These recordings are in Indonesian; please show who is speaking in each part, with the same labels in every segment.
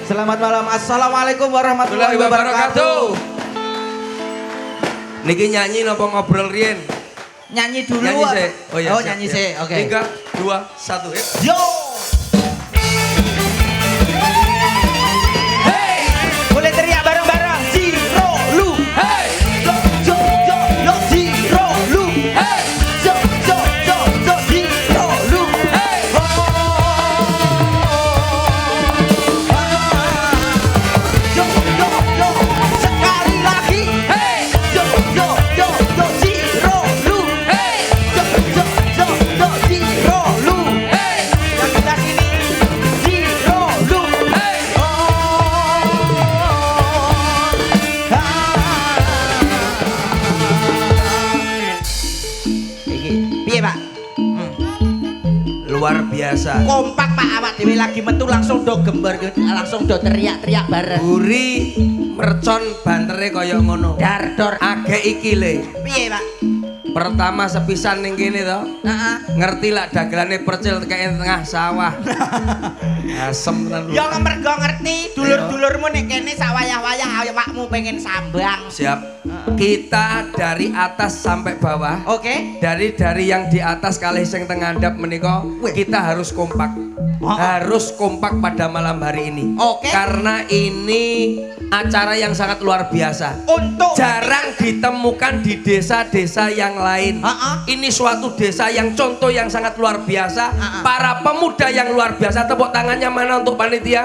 Speaker 1: Selamat malam. Assalamualaikum warahmatullahi wabarakatuh.
Speaker 2: Niki nyanyi napa ngobrol riyen?
Speaker 1: Nyanyi dulu.
Speaker 2: Nyanyi sih. Oh ya.
Speaker 1: Oh, nyanyi sih. Oke.
Speaker 2: 3 2 1.
Speaker 1: Yo. Hey, boleh teriak bareng-bareng. Zero lu.
Speaker 2: Hey!
Speaker 1: Yo yo yo yo zero lu.
Speaker 2: Hey!
Speaker 1: Yo yo yo yo zero lu.
Speaker 2: Hey!
Speaker 1: Yo yo yo sekali lagi.
Speaker 2: Hey!
Speaker 1: Yo yo yo yo zero lu.
Speaker 2: Hey!
Speaker 1: Yo yo yo yo zero lu.
Speaker 2: Hey!
Speaker 1: Yang sebelah sini zero lu.
Speaker 2: Hey!
Speaker 1: Iki piye, Pak?
Speaker 2: Luar biasa.
Speaker 1: Kompak Pak, awak dhewe lagi metu langsung do gembar, langsung do teriak-teriak bareng.
Speaker 2: Buri mercon bantere kaya ngono.
Speaker 1: Dar dor.
Speaker 2: Agek iki le.
Speaker 1: Piye, Pak?
Speaker 2: Pertama sepisan ning kene to.
Speaker 1: Heeh.
Speaker 2: Ngerti lah dagelane percil tekek tengah sawah. Asem tenan.
Speaker 1: Ya mergo ngerti dulur-dulurmu nek kene sawayah-wayah awakmu pengen sambang.
Speaker 2: Siap. Kita dari atas sampai bawah.
Speaker 1: Oke?
Speaker 2: Dari yang di atas kalih sing tengandap menika kita harus kompak. Harus kompak pada malam hari ini.
Speaker 1: Oke.
Speaker 2: Karena ini acara yang sangat luar biasa.
Speaker 1: Untuk
Speaker 2: Jarang ditemukan di desa-desa yang lain. Ini suatu desa yang contoh yang sangat luar biasa. Para pemuda yang luar biasa. Tepuk tangannya mana untuk panitia?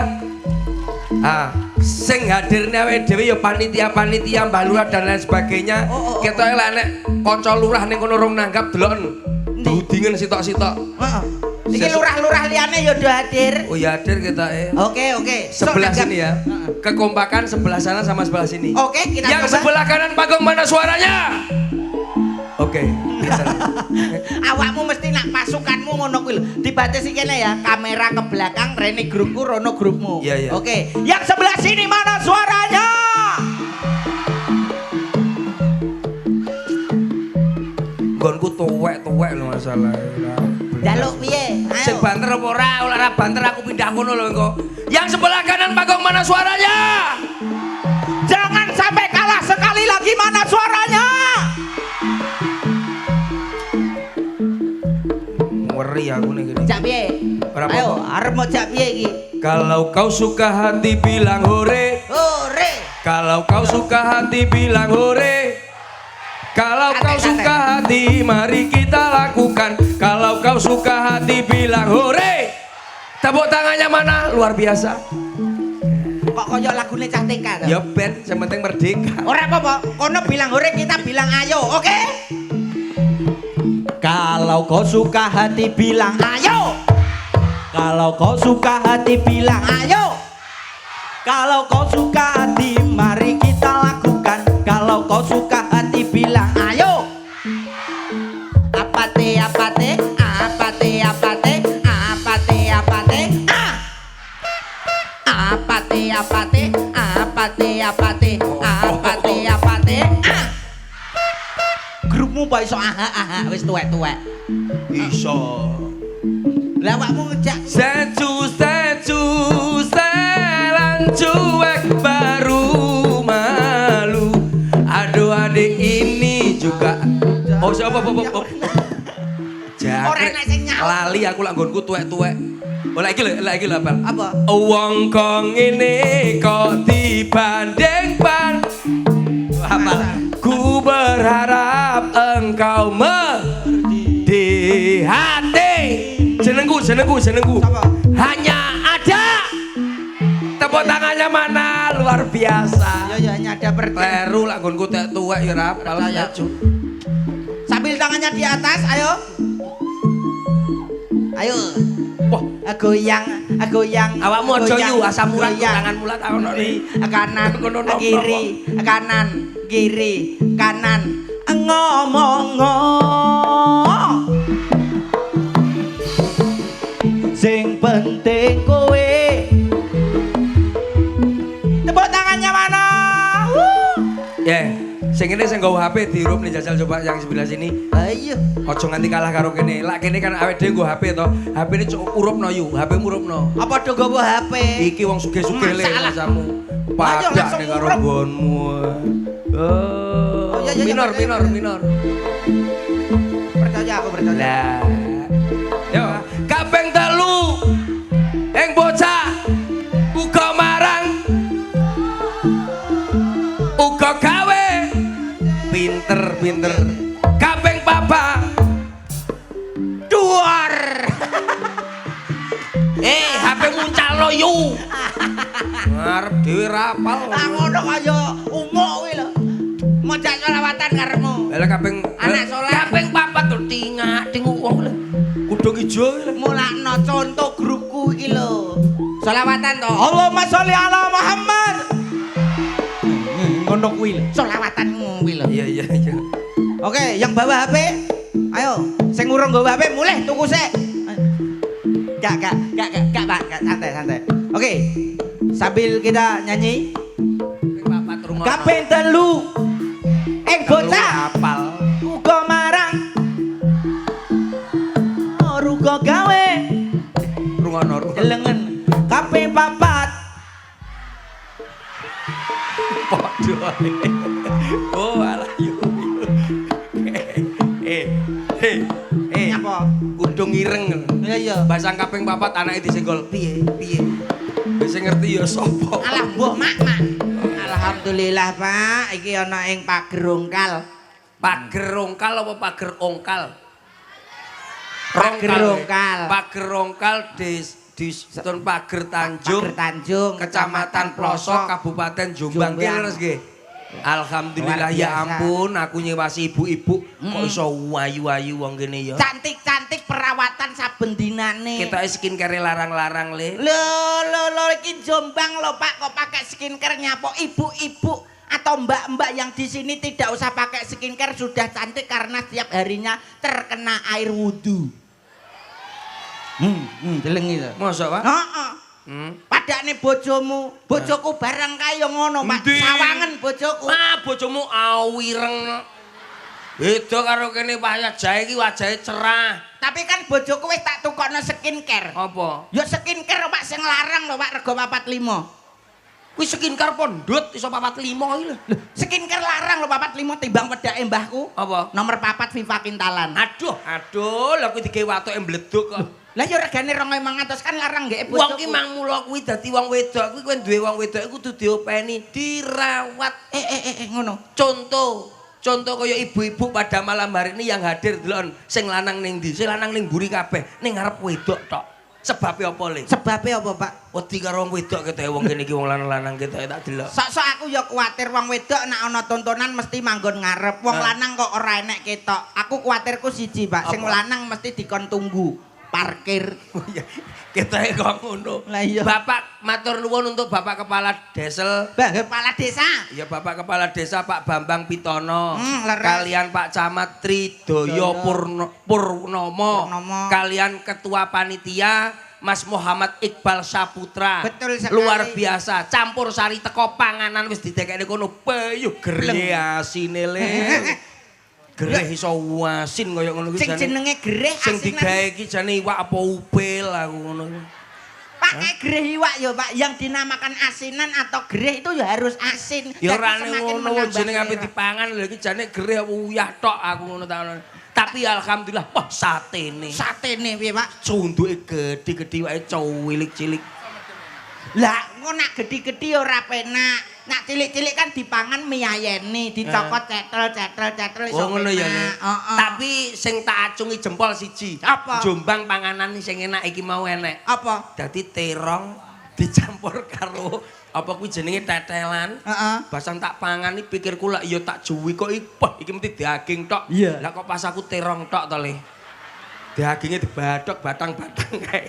Speaker 2: Sing hadirnya dhewe ya panitia-panitia, Mbah Lurah dan lain sebagainya. Ketoke lek nek kanca lurah ning kono rong nanggap deloken. Dudingen sitok-sitok.
Speaker 1: Heeh. Iki lurah-lurah liyane ya do hadir.
Speaker 2: Oh ya hadir kita
Speaker 1: Oke.
Speaker 2: sebelah sini ya. Kekompakan sebelah sana sama sebelah sini.
Speaker 1: Oke, kita
Speaker 2: yang
Speaker 1: coba.
Speaker 2: sebelah kanan panggung mana suaranya? Oke.
Speaker 1: Awakmu mesti nak pasukanmu ngono kuwi lho. Dibatasi kene ya, kamera ke belakang, rene grupku, rono grupmu.
Speaker 2: Iya.
Speaker 1: Oke. Yang sebelah sini mana suaranya?
Speaker 2: Nggonku tuwek-tuwek lho masalah.
Speaker 1: Jaluk piye?
Speaker 2: Sing
Speaker 1: Ayo.
Speaker 2: banter apa ora banter aku pindah kono lho engko. Yang sebelah kanan panggung mana suaranya?
Speaker 1: Jangan sampai kalah sekali lagi, mana suaranya?
Speaker 2: Ngeri aku nih gini.
Speaker 1: Jak piye?
Speaker 2: Ora apa-apa.
Speaker 1: Ayo, arep mau jak piye iki?
Speaker 2: Kalau kau suka hati bilang hore.
Speaker 1: Hore.
Speaker 2: Kalau kau suka hati bilang hore. Kalau kau suka hati mari kita lakukan. Kalau kau suka hati bilang hore. Tepuk tangannya mana? Luar biasa.
Speaker 1: Kok koyo lagune cah TK to?
Speaker 2: Ya ben, yang penting merdeka.
Speaker 1: Ora apa-apa, kono bilang hore, kita bilang ayo, oke? Kalau kau suka hati bilang ayo. Kalau kau suka hati bilang ayo. Kalau kau suka hati mari kita lakukan. Kalau kau suka hati bilang ayo. Apate apate apate apate apate apate apate apate apate apate apate apate grupmu kok iso aha wis tuwek-tuwek
Speaker 2: Iso.
Speaker 1: lah awakmu ngejak
Speaker 2: Secu selan cuek baru malu. Aduh adik ini juga. Oh siapa pop.
Speaker 1: ora enak sing nyaut.
Speaker 2: Lali aku lak nggonku tuwek-tuwek. Oh lagi lho apa?
Speaker 1: Apa?
Speaker 2: Wong kong ini kok dibanding ban. Apa? Ku berharap engkau di hati. Jenengku.
Speaker 1: Siapa?
Speaker 2: Hanya ada. Tepuk tangannya mana? Luar biasa.
Speaker 1: Ya hanya ada pergi.
Speaker 2: Kleru lak nggonku tek tuwek ya ora apal
Speaker 1: Ya.
Speaker 2: secu.
Speaker 1: Sambil tangannya di atas, ayo. Ayo.
Speaker 2: Wah,
Speaker 1: Goyang.
Speaker 2: awakmu aja yu asam urat
Speaker 1: goyang.
Speaker 2: tangan mulat ono ni.
Speaker 1: Kanan,
Speaker 2: Kono nopo.
Speaker 1: kiri, kanan. Ngomong. Sing penting kowe. Tepuk tangannya mana?
Speaker 2: Sing ngene sing nggawa HP dirup nih jajal coba yang sebelah sini.
Speaker 1: Ayo.
Speaker 2: Ojo nganti kalah karo kene. Lak kene kan awake dhewe nggo HP to. HP ini cuk urupno yu, HP urupno.
Speaker 1: Apa do nggawa HP?
Speaker 2: Iki wong sugih-sugih le rasamu.
Speaker 1: Ayo,
Speaker 2: Padha
Speaker 1: langsung
Speaker 2: ning karo
Speaker 1: urup.
Speaker 2: nggonmu.
Speaker 1: Oh, iya, iya,
Speaker 2: Minor,
Speaker 1: iya,
Speaker 2: minor,
Speaker 1: iya.
Speaker 2: minor.
Speaker 1: Percaya aku percaya.
Speaker 2: Lah. Yo, kaping 3. Ing bocah uga marang uga gawe pinter. Kaping 4
Speaker 1: Duar.
Speaker 2: HP muncalo yu. Ngarep dhewe rapal.
Speaker 1: Lah ngono kaya umuk kuwi lho. Maca selawatan karepmu.
Speaker 2: Lah kaping
Speaker 1: Anak soleh.
Speaker 2: kaping 4 tuh tingu wong lho. Kudung ijo lho.
Speaker 1: Mulakno contoh grupku iki lho. Selawatan to. Allahumma sholli ala Muhammad. Ngono kuwi lho. Selawatanmu kuwi lho.
Speaker 2: Iya.
Speaker 1: Oke, yang bawa HP, ayo. Sing urung nggawa HP mulih tuku sik. Gak, Pak. Santai. Oke. Sambil kita nyanyi.
Speaker 2: Papat rumah.
Speaker 1: Kaping 3. Bocah
Speaker 2: apal.
Speaker 1: uga marang. Ruga gawe.
Speaker 2: Rungono.
Speaker 1: Delengen. Kaping 4.
Speaker 2: Podo. Oh, alah yo.
Speaker 1: Apa?
Speaker 2: Kudung ireng.
Speaker 1: Iya.
Speaker 2: Basang kaping 4 anake disenggol. Piye? Wis ngerti ya sapa?
Speaker 1: Alah mbok mak. Alhamdulillah Pak, iki ana ing pager ongkal.
Speaker 2: Pager ongkal apa pager ongkal?
Speaker 1: Pager ongkal.
Speaker 2: Pager ongkal di Stun Pager Tanjung.
Speaker 1: Pager Tanjung,
Speaker 2: Kecamatan Plosok, Kabupaten Jombang. Terus nggih. Alhamdulillah
Speaker 1: Luar
Speaker 2: ya
Speaker 1: biasa.
Speaker 2: ampun, aku nyewasi ibu-ibu kok iso wayu-wayu wong kene ya.
Speaker 1: Cantik-cantik perawatan saben dinane.
Speaker 2: Kita skincare larang-larang le.
Speaker 1: Lho iki Jombang lho Pak, kok pakai skincare nyapok ibu-ibu atau mbak-mbak yang di sini tidak usah pakai skincare sudah cantik karena setiap harinya terkena air wudu. Deleng itu.
Speaker 2: Mosok, Pak?
Speaker 1: Heeh. Padane bojomu, bojoku barang kaya ngono, Pak.
Speaker 2: Endi?
Speaker 1: Sawangen bojoku.
Speaker 2: Ah, bojomu awireng. Beda karo kene wayah jae iki wajahe cerah.
Speaker 1: Tapi kan bojoku wis tak tukokno skincare.
Speaker 2: Apa?
Speaker 1: Ya skincare Pak sing larang lho Pak, rego 45.
Speaker 2: Kuwi skincare pondot iso 45 iki lho.
Speaker 1: Skincare larang lho 45 timbang wedake mbahku.
Speaker 2: Apa?
Speaker 1: Nomor 4 Viva Kintalan.
Speaker 2: Aduh, lha kuwi digawe watoke mbleduk kok.
Speaker 1: Lah ya regane 2.500 kan larang nggih
Speaker 2: Wong
Speaker 1: bojoku.
Speaker 2: ki mang mula kuwi dadi wong wedok kuwi kowe duwe wong wedok iku kudu diopeni, dirawat.
Speaker 1: Ngono.
Speaker 2: Contoh kaya ibu-ibu pada malam hari ini yang hadir delon sing lanang ning ndi? Sing lanang ning mburi kabeh, ning ngarep wedok tok. Sebabe apa le?
Speaker 1: Sebabe apa, Pak?
Speaker 2: Wedi karo wong wedok ketoke wong kene iki wong lanang-lanang ketoke tak delok.
Speaker 1: Sok-sok aku ya kuwatir wong wedok nek ana tontonan mesti manggon ngarep. Wong lanang kok ora enek ketok. Aku kuwatirku siji, Pak. Sing lanang mesti dikon tunggu parkir.
Speaker 2: Oh iya, ketoke kok ngono.
Speaker 1: Lah iya.
Speaker 2: Bapak matur nuwun untuk Bapak Kepala Desel.
Speaker 1: Mbah kepala desa.
Speaker 2: Ya Bapak Kepala Desa Pak Bambang Pitono,
Speaker 1: Leres.
Speaker 2: kalian Pak Camat Tridoyo Purnomo, kalian Ketua Panitia Mas Muhammad Iqbal Saputra.
Speaker 1: Betul sekali.
Speaker 2: Luar biasa, campur sari teko panganan wis didekekne kono peyuh gereh asine le. Gereh iso wasin kaya ngono kuwi
Speaker 1: Sing jenenge gereh
Speaker 2: Sing
Speaker 1: asinan.
Speaker 2: digawe iki jane iwak apa upil aku ngono.
Speaker 1: Pakai gereh iwak ya, Pak. Yang dinamakan asinan atau gereh itu ya harus asin.
Speaker 2: Ya
Speaker 1: Jadi
Speaker 2: ora
Speaker 1: semakin
Speaker 2: ngono
Speaker 1: menambah
Speaker 2: jeneng ape
Speaker 1: selera.
Speaker 2: dipangan lho iki jane gereh uyah tok aku ngono ta. Tapi alhamdulillah wah satene.
Speaker 1: Satene piye, Pak?
Speaker 2: Cunduke gedhi-gedhi wae cilik-cilik.
Speaker 1: Lah, engko nak gedhi-gedhi ora penak. Nak cilik-cilik kan dipangan miyayeni, dicokot cetel iso.
Speaker 2: Oh ngono ya.
Speaker 1: penak. Heeh.
Speaker 2: Tapi sing tak acungi jempol siji.
Speaker 1: Apa?
Speaker 2: Jombang panganan sing enak iki mau enek.
Speaker 1: Apa?
Speaker 2: Dadi terong dicampur karo apa kuwi jenenge tetelan.
Speaker 1: Heeh.
Speaker 2: Basang tak pangan iki pikirku lak ya tak juwi kok iki mesti daging tok.
Speaker 1: Iya.
Speaker 2: Lah kok pas aku terong tok to le. Dagingnya dibadhok batang-batang kae.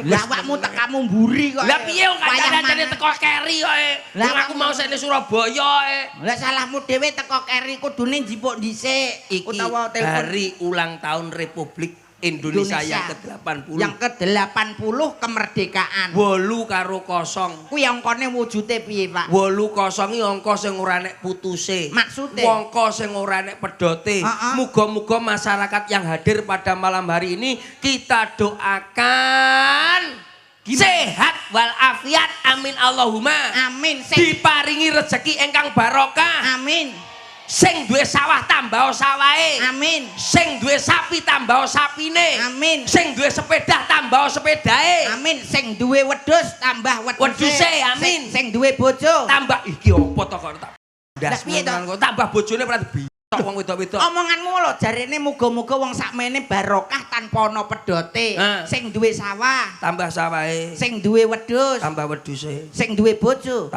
Speaker 1: Lah awakmu tekamu mburi kok.
Speaker 2: Lah piye wong kancane teko keri kok.
Speaker 1: Lah,
Speaker 2: Wong aku mau sene Surabaya
Speaker 1: Lah salahmu dhewe teko keri kudune njipuk dhisik
Speaker 2: Iki
Speaker 1: utawa telepon.
Speaker 2: hari ulang tahun Republik Indonesia yang ke-80.
Speaker 3: Yang ke-80 kemerdekaan.
Speaker 2: 8 karo 0.
Speaker 3: Kuwi angkane wujude piye, Pak?
Speaker 2: 8 0 iki angka sing ora nek putuse.
Speaker 3: Maksude?
Speaker 2: Angka sing ora nek pedote. Muga-muga masyarakat yang hadir pada malam hari ini kita doakan sehat walafiat, amin Allahumma.
Speaker 3: Amin.
Speaker 2: Diparingi rezeki ingkang barokah.
Speaker 3: Amin.
Speaker 2: Sing duwe sawah tambah sawahe.
Speaker 3: Amin.
Speaker 2: Sing duwe sapi tambah sapine.
Speaker 3: Amin.
Speaker 2: Sing duwe sepeda tambah sepedahe.
Speaker 3: Amin. Sing duwe wedhus tambah
Speaker 2: Wedhuse, amin.
Speaker 3: Sing duwe bojo
Speaker 2: Tambah iki opo to kok tak
Speaker 3: Lah, piye to?
Speaker 2: tambah bojone ora dibitok wong wedok-wedok.
Speaker 3: Omonganmu lho jarene muga-muga wong sakmene barokah tanpa ana pedote. Sing duwe sawah
Speaker 2: Tambah sawahe.
Speaker 3: sing duwe wedhus
Speaker 2: Tambah wedhuse.
Speaker 3: sing duwe bojo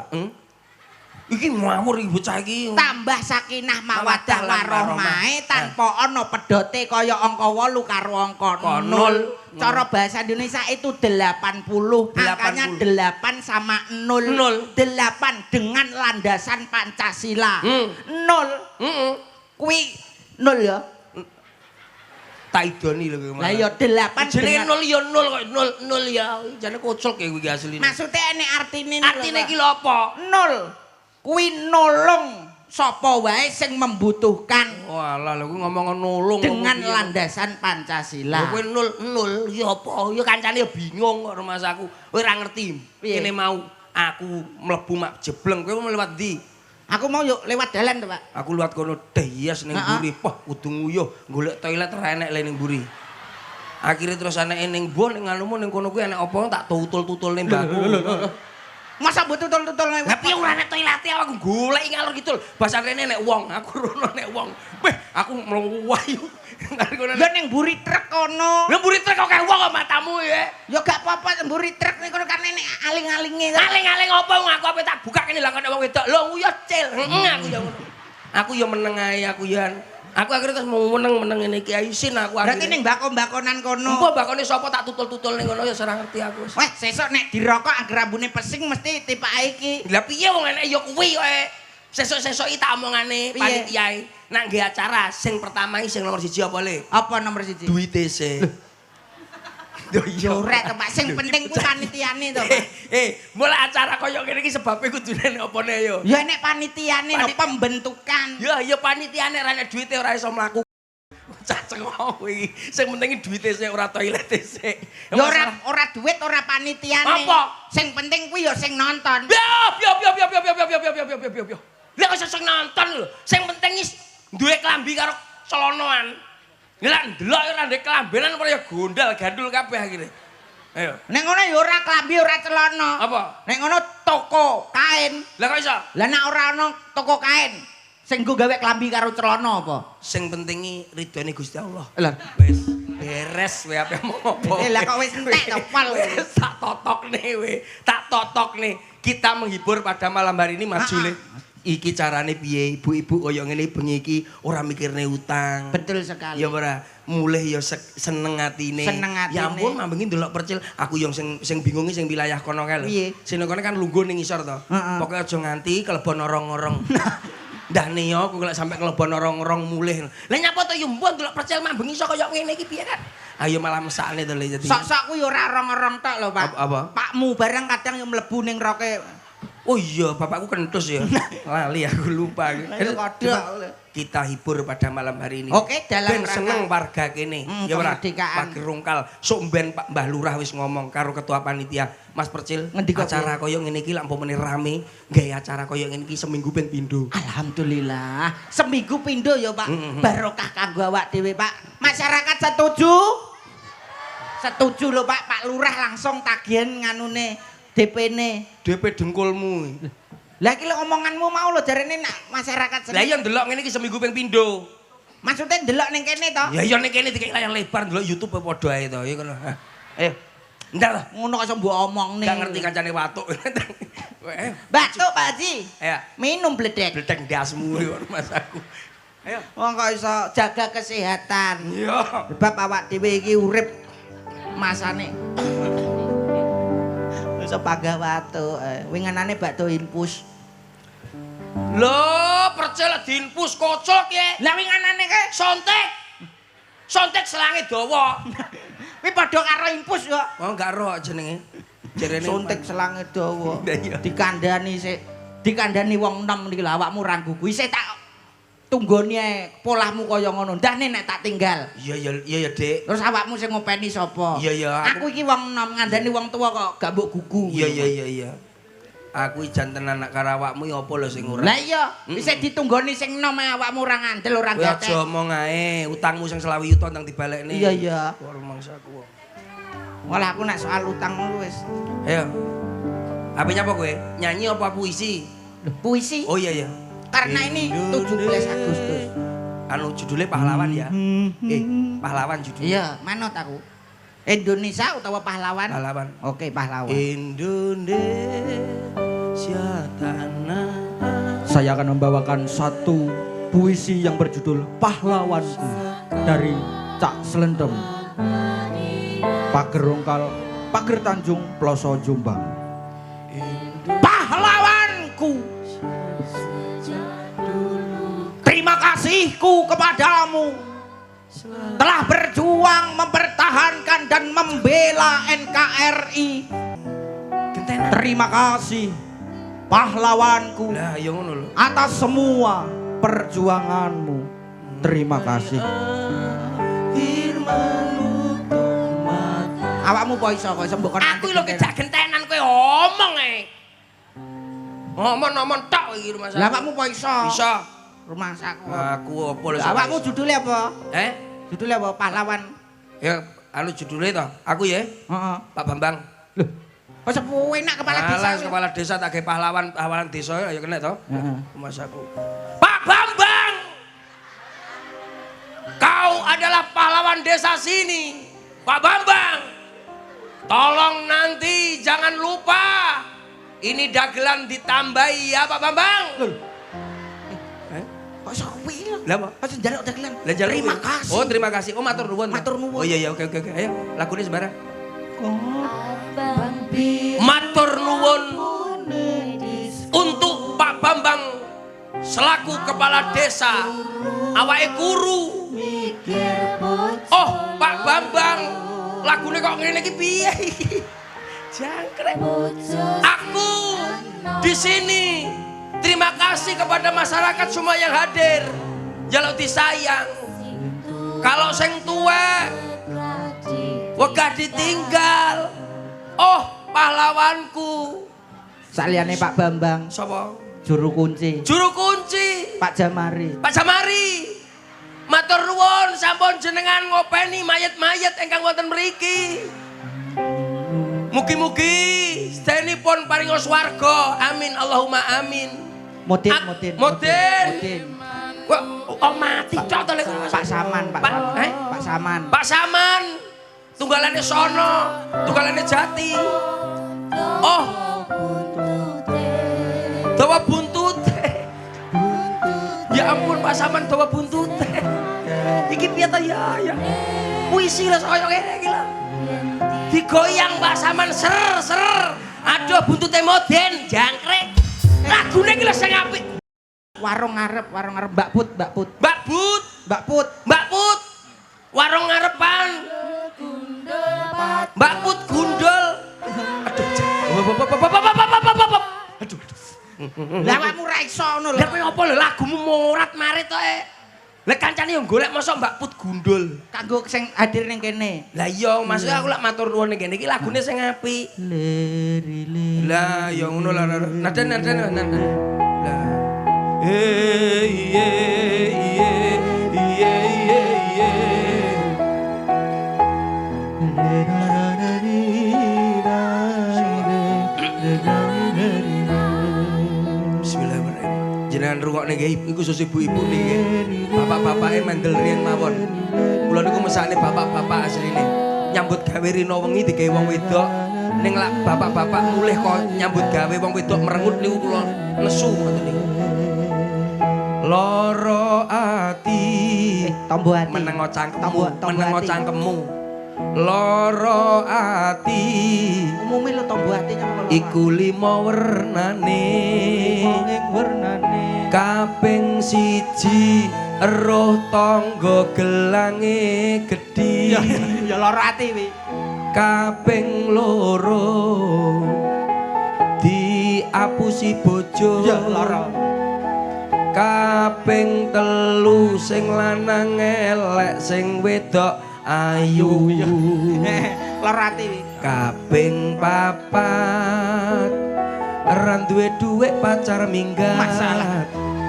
Speaker 2: Iki ngawur iki bocah iki.
Speaker 3: tambah sakinah mawaddah warahmah tanpa ana pedote kaya angka 8 karo angka 0. Cara bahasa Indonesia itu 80. Angkanya 8 sama 0. 8 dengan landasan Pancasila. 0. Kuwi 0 ya.
Speaker 2: Tak idoni lho kowe.
Speaker 3: Lah ya 8
Speaker 2: jenenge 0 ya 0 kok 0 ya. Jane kocok ya kuwi asline.
Speaker 3: Maksudnya enek artine
Speaker 2: Artine iki lho apa?
Speaker 3: 0. Kuwi nolong sapa wae sing membutuhkan.
Speaker 2: Walah lho kuwi ngomong nulung
Speaker 3: Dengan landasan Pancasila.
Speaker 2: Kowe 0 ya apa? Ya kancane ya bingung kok Mas aku. Kowe ora ngerti. Kene mau aku mlebu mak jebleng kowe mau lewat ndi?
Speaker 3: Aku mau yuk lewat dalan to, Pak.
Speaker 2: Aku lewat kono Dayas ning mburi. Poh kudu nguyuh golek toilet ora enek le ning mburi. Akhire terus anake ning mbon ning anumu ning kono kuwi enek apa tak tutul-tutul ning mbakku.
Speaker 3: Masa mbok tutul-tutul lewat.
Speaker 2: Lah piye ora enek toilet aku golek ngalor kidul. Bahasa rene nek wong, aku rono nek wong. Weh, aku mlayu.
Speaker 3: Ya ning mburi truk kono.
Speaker 2: Lah mburi truk kok kae wong kok matamu ya.
Speaker 3: Ya gak apa-apa mburi truk ning kono kan enek aling-alinge.
Speaker 2: Aling-aling apa wong aku ape tak buka kene lah kok wong wedok. Lho ya cil. Aku ya ngono. Aku ya meneng ae aku ya. Aku akhirnya terus mau meneng ngene iki isin aku akhirnya.
Speaker 3: Berarti ning mbako-mbakonan kono.
Speaker 2: Mbok bakone sapa tak tutul-tutul ning kono ya ora ngerti aku.
Speaker 3: Wes sesuk nek dirokok anggere ambune pesing mesti tipake iki.
Speaker 2: Lah piye wong enek ya kuwi kok. Sesuk-sesuk iki tak omongane panitia nak nggih acara sing pertama iki sing nomor 1 apa le?
Speaker 3: Apa nomor 1?
Speaker 2: Duite se.
Speaker 3: Yo rek to Pak, sing penting kuwi panitiane to Pak.
Speaker 2: Mulai acara koyo ngene iki sebabe kudune opone yo.
Speaker 3: Ya nek panitiane no pembentukan.
Speaker 2: Ya panitiane ora nek duite ora iso mlaku. Caceng iki. Sing penting duite sik ora toilet sik.
Speaker 3: Ya ora duit ora panitiane.
Speaker 2: Apa?
Speaker 3: Sing penting kuwi ya sing nonton.
Speaker 2: Yo. Lah kok sing nonton lho. Sing penting is duwe klambi karo celonoan. Lah ndelok ora ndek klambenan apa ya gondal gandul kabeh akhire. Ayo.
Speaker 3: Nek ngono ya ora klambi ora celana.
Speaker 2: Apa?
Speaker 3: Nek ngono toko kain.
Speaker 2: Lah kok iso?
Speaker 3: Lah nek ora ana toko kain sing nggo gawe klambi karo celana apa?
Speaker 2: Sing penting iki ridhone Gusti Allah.
Speaker 3: Lah
Speaker 2: Wis beres kowe ape ngomong apa.
Speaker 3: Lah kok wis entek to pal.
Speaker 2: Tak totokne we. Tak totokne. Kita menghibur pada malam hari ini Mas Jule. Iki carane piye ibu-ibu kaya ngene bengi iki ora mikirne utang.
Speaker 3: Betul sekali.
Speaker 2: Ya ora, mulih ya seneng atine.
Speaker 3: Seneng atine.
Speaker 2: Ya ampun mambengi ndelok percil, aku yang sing bingungi sing wilayah kono kae lho. Sing kono kan lungguh ning isor to. Pokoke aja nganti kelebon orong-orong. Ndane yo aku lek sampe kelebon orong-orong mulih. Lah nyapa to yo mbon ndelok percil mambengi iso kaya ngene iki piye kan? Ayo malah mesakne to le jadi.
Speaker 3: Sok-sok kuwi ora orong-orong tok lho, Pak.
Speaker 2: Apa?
Speaker 3: Pakmu barang kadang yo mlebu ning roke.
Speaker 2: Oh iya, bapakku kentus ya. Lali aku lupa. Kita hibur pada malam hari ini.
Speaker 3: Oke, dalam
Speaker 2: ben seneng warga kene. Ya ora. Pak Rungkal, sok ben Pak Mbah Lurah wis ngomong karo ketua panitia, Mas Percil, acara koyo ngene iki lak umpamane rame, gawe acara koyo ngene iki seminggu ben pindho.
Speaker 3: Alhamdulillah. Seminggu pindho ya, Pak. Barokah kanggo awak dhewe, Pak. Masyarakat setuju? Setuju lho, Pak. Pak Lurah langsung tagihan nganune DP-ne.
Speaker 2: DP dengkulmu.
Speaker 3: Lah iki omonganmu mau lho jarene masyarakat seneng.
Speaker 2: Lah iya ndelok ngene iki seminggu ping pindho.
Speaker 3: Maksudnya ndelok ning kene to?
Speaker 2: Ya iya ning kene dikek layar lebar ndelok YouTube padha ae to. Ya ngono. Ayo. Ndak lah.
Speaker 3: Ngono kok iso mbok omongne.
Speaker 2: Gak ngerti kancane watuk.
Speaker 3: Batuk Pak Haji.
Speaker 2: Ayo.
Speaker 3: Minum bledek.
Speaker 2: Bledek ndasmu Mas aku. Ayo.
Speaker 3: Wong kok iso jaga kesehatan.
Speaker 2: Iya.
Speaker 3: Sebab awak dhewe iki urip masane. Iso panggah watu. Winginane bakdo infus.
Speaker 2: Lho, percel diinfus kocok ya.
Speaker 3: Lah winginane kae
Speaker 2: sontek. Sontek selange dawa.
Speaker 3: Kuwi padha karo impus kok.
Speaker 2: Oh enggak roh jenenge. Jarene
Speaker 3: Suntik selange dawa.
Speaker 2: Iya.
Speaker 3: Dikandani wong enom iki lho awakmu ra gugu. Isih tak tunggoni ae polahmu kaya ngono. Ndahne nek tak tinggal.
Speaker 2: Iya ya, Dik.
Speaker 3: Terus awakmu sing ngopeni sapa?
Speaker 2: Iya.
Speaker 3: Aku iki wong enom ngandani wong tuwa kok gak mbok gugu.
Speaker 2: Iya. Aku janten anak karo awakmu ya apa lho sing ora.
Speaker 3: Lah iya, isih ditunggoni sing enom ae awakmu ora ngandel ora
Speaker 2: Kowe
Speaker 3: gatek.
Speaker 2: aja omong ae, utangmu sing 20 yuta ndang dibalekne.
Speaker 3: Iya.
Speaker 2: Warung mangsaku.
Speaker 3: Malah aku nek soal utang ngono wis.
Speaker 2: Ayo. Apa nyapa kowe? Nyanyi apa puisi?
Speaker 3: Puisi.
Speaker 2: Oh iya.
Speaker 3: Karena ini 17 Agustus.
Speaker 2: Anu judulnya pahlawan ya. Pahlawan judulnya.
Speaker 3: Iya, manut aku. Indonesia utawa pahlawan?
Speaker 2: Pahlawan.
Speaker 3: Oke, pahlawan.
Speaker 2: Indonesia tanah.
Speaker 1: Saya akan membawakan satu puisi yang berjudul Pahlawanku dari Cak Slendem, Pager Rongkal, Pager Tanjung, Ploso Jombang.
Speaker 3: Pahlawanku, terima kasihku kepadamu telah berjuang mempertahankan dan membela NKRI. Terima kasih pahlawanku
Speaker 2: Lah ya ngono lho.
Speaker 1: atas semua perjuanganmu. Terima kasih.
Speaker 3: Awakmu po iso kok mbok kon.
Speaker 2: Aku lho kejak gentenan kowe omong ae. Ngomong-ngomong tok iki rumah
Speaker 3: Lah awakmu po iso?
Speaker 2: Bisa.
Speaker 3: Rumah saku.
Speaker 2: Aku apa lho.
Speaker 3: Awakmu judulnya apa? Judulnya apa? Pahlawan.
Speaker 2: Ya anu judulnya toh. Aku ya.
Speaker 3: Heeh.
Speaker 2: Pak Bambang.
Speaker 3: Loh. Kok sepuh enak kepala desa.
Speaker 2: Alah kepala desa tak gawe pahlawan desa ya kena toh.
Speaker 3: Heeh.
Speaker 2: Rumah saku. Pak Bambang. Kau adalah pahlawan desa sini. Pak Bambang. Tolong nanti jangan lupa. Ini dagelan ditambahi ya Pak Bambang.
Speaker 3: Kok iso kuwi lho?
Speaker 2: Lah apa?
Speaker 3: Kok njaluk dagelan?
Speaker 2: Lah jalur
Speaker 3: Terima
Speaker 2: kuwi.
Speaker 3: kasih.
Speaker 2: Oh, terima kasih. Oh, matur nuwun.
Speaker 3: Matur nuwun.
Speaker 2: Oh iya oke. Ayo, lakune sembarang. Matur nuwun untuk Pak Bambang selaku kepala desa. Awake guru. Oh, Pak Bambang. Lagune kok ngene iki piye iki? Jangkrik. Aku di sini terima kasih kepada masyarakat semua yang hadir. Jaluk disayang. Kalau sing tua wegah ditinggal. Oh, pahlawanku.
Speaker 3: Saliyane Pak Bambang,
Speaker 2: Sapa?
Speaker 3: juru kunci.
Speaker 2: Juru kunci.
Speaker 3: Pak Jamari.
Speaker 2: Pak Jamari. Matur nuwun sampun jenengan ngopeni mayit-mayit ingkang wonten mriki. Mugi-mugi sedenipun paringos swarga. Amin Allahumma amin.
Speaker 3: Mudin.
Speaker 2: Kok mati cok to lek
Speaker 3: Pak Saman, Pak Saman. Pak Saman.
Speaker 2: Pak Saman. Tunggalane sono, tunggalane jati. Oh. Dawa buntute. Ya ampun Pak Saman dawa buntute. Iki piye ta ya? Puisi lho kaya ngene iki lho. Digoyang Pak Saman ser. Aduh buntute moden jangkrik. Lagune iki lho sing apik.
Speaker 3: Warung ngarep Mbak Put.
Speaker 2: Warung ngarepan. Mbak Put gundul. Aduh.
Speaker 3: Lah awakmu ra iso ngono lho.
Speaker 2: Lah kowe apa lho lagumu morat marit to Lah kancane yo golek mosok Mbak Put gundul.
Speaker 3: Kanggo sing hadir ning kene.
Speaker 2: Lah iya maksudnya aku lak matur nuwun ning kene iki lagune sing apik.
Speaker 3: Leri.
Speaker 2: Lah yo ngono lah. Naden. Lah. Bismillahirrahmanirrahim. Jenengan rungokne nggih iku sus ibu-ibu niki. Bapak-bapake mandel riyen mawon. Kula niku mesakne bapak-bapak asline. Nyambut gawe rina wengi digawe wong wedok. Ning lak bapak-bapak mulih kok nyambut gawe wong wedok merengut niku kula nesu ngoten niku. Loro ati
Speaker 3: Tombo ati.
Speaker 2: menengo
Speaker 3: Tombo
Speaker 2: cangkemmu. Loro ati
Speaker 3: Umume lho tombo ati nyapa lho.
Speaker 2: iku lima wernane.
Speaker 1: Ing wernane
Speaker 2: Kaping siji roh tangga gelange gedhi.
Speaker 3: Ya lara ati wi.
Speaker 2: Kaping loro diapusi bojo.
Speaker 3: Ya lara.
Speaker 2: Kaping telu sing lanang elek sing wedok ayu.
Speaker 3: Lara ati wi.
Speaker 2: Kaping papat ran duwe dhuwit pacar minggat.
Speaker 3: Masalah.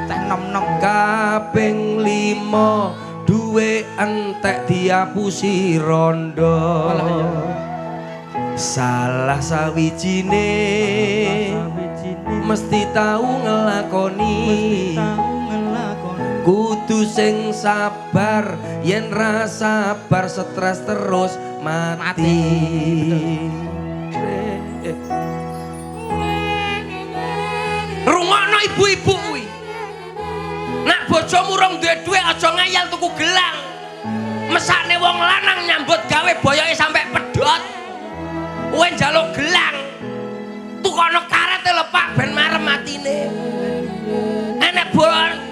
Speaker 3: Cah nom-nom.
Speaker 2: Kaping 5 duwe entek diapusi rondo. Salah sawijine mesti tau ngelakoni. Kudu sing sabar yen ra sabar stres terus mati. Rungokno ibu-ibu kuwi. Nak bojomu rong duwe dhuwit aja ngayal tuku gelang. Mesane wong lanang nyambut gawe boyoke sampe pedhot. Kowe njaluk gelang. Tukono karet lho Pak ben marem atine. Enek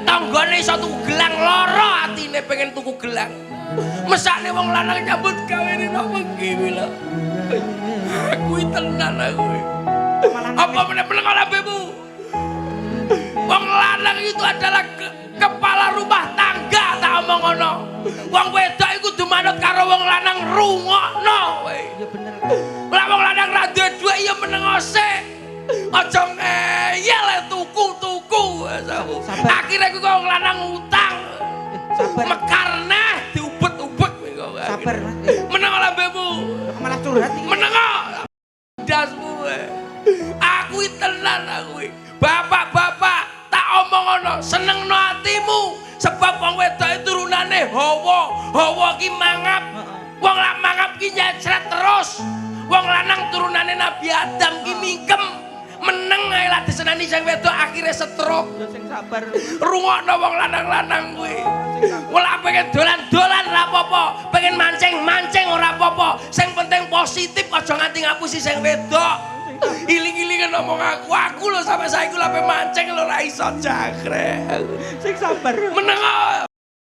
Speaker 2: tanggane iso tuku gelang loro atine pengen tuku gelang. Mesane wong lanang nyambut gawe nang wengi kuwi lho. Kuwi tenan aku. Apa meneh-meneh lambemu? Wong lanang itu adalah kepala rumah tangga tak omong ngono. Wong wedok iku kudu manut karo wong lanang rungokno kowe. Ya bener. Lah wong lanang ra duwe dhuwit ya menengose. Aja ngeyel tuku-tuku. Akhire kuwi wong lanang utang. Sabar. Mekarne diubet-ubet kowe. Sabar Mas. Meneng lambemu. Malah curhat iki. Meneng. Dasmu. Aku tenan aku. Bapak-bapak tak omong ngono, senengno atimu sebab wong wedok turunane hawa ki mangap. Wong lak mangap ki nyecret terus. Wong lanang turunane Nabi Adam ki mingkem. Meneng ae lah disenani sing wedok akhire stroke. Ya sing sabar. Rungokno wong lanang-lanang kuwi. Ora pengen dolan-dolan ora apa-apa, pengen mancing-mancing ora apa-apa. Sing penting positif aja nganti ngapusi sing wedok. Iling-ilingan ngomong aku lho sampe saiki lho ape mancing lho ora iso jangkrik. Sing sabar. Meneng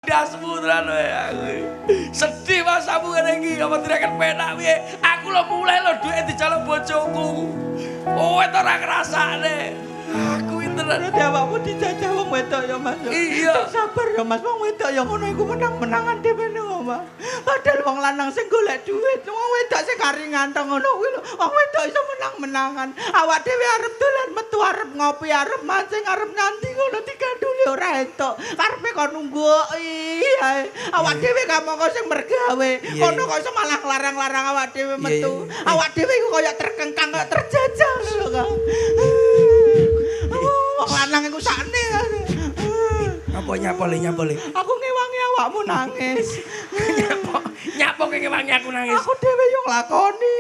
Speaker 2: dasmu tenan aku. Sedih Mas samu ngene iki apa direken penak piye. Aku lho mulai lho duit dijaluk bojoku. Kowe to ora ngrasakne. Aku tenan dadi awakmu dijajah wong wedok ya Mas. Iya. Sing sabar ya Mas, wong wedok ya ngono iku menang-menangan dhewe lho Mas. Padahal wong lanang sing golek duit, wong wedok sing karingan to ngono kuwi lho. Wong wedok iso menang-menangan. Awak dhewe arep dolan metu arep ngopi, arep mancing, arep nyanti ngono diganduli ora entuk. Karepe kok nunggu iya. Awak dhewe gak mongko sing mergawe. Kono kok iso malah larang-larang awak dhewe metu. Awak dhewe iku koyo terkengkang, koyo terjajah lho kok. Wong lanang iku sakne. Apa nyapole? Aku ngewangi awakmu nangis. Nyapo kowe ngewangi aku nangis. Aku dhewe yo nglakoni.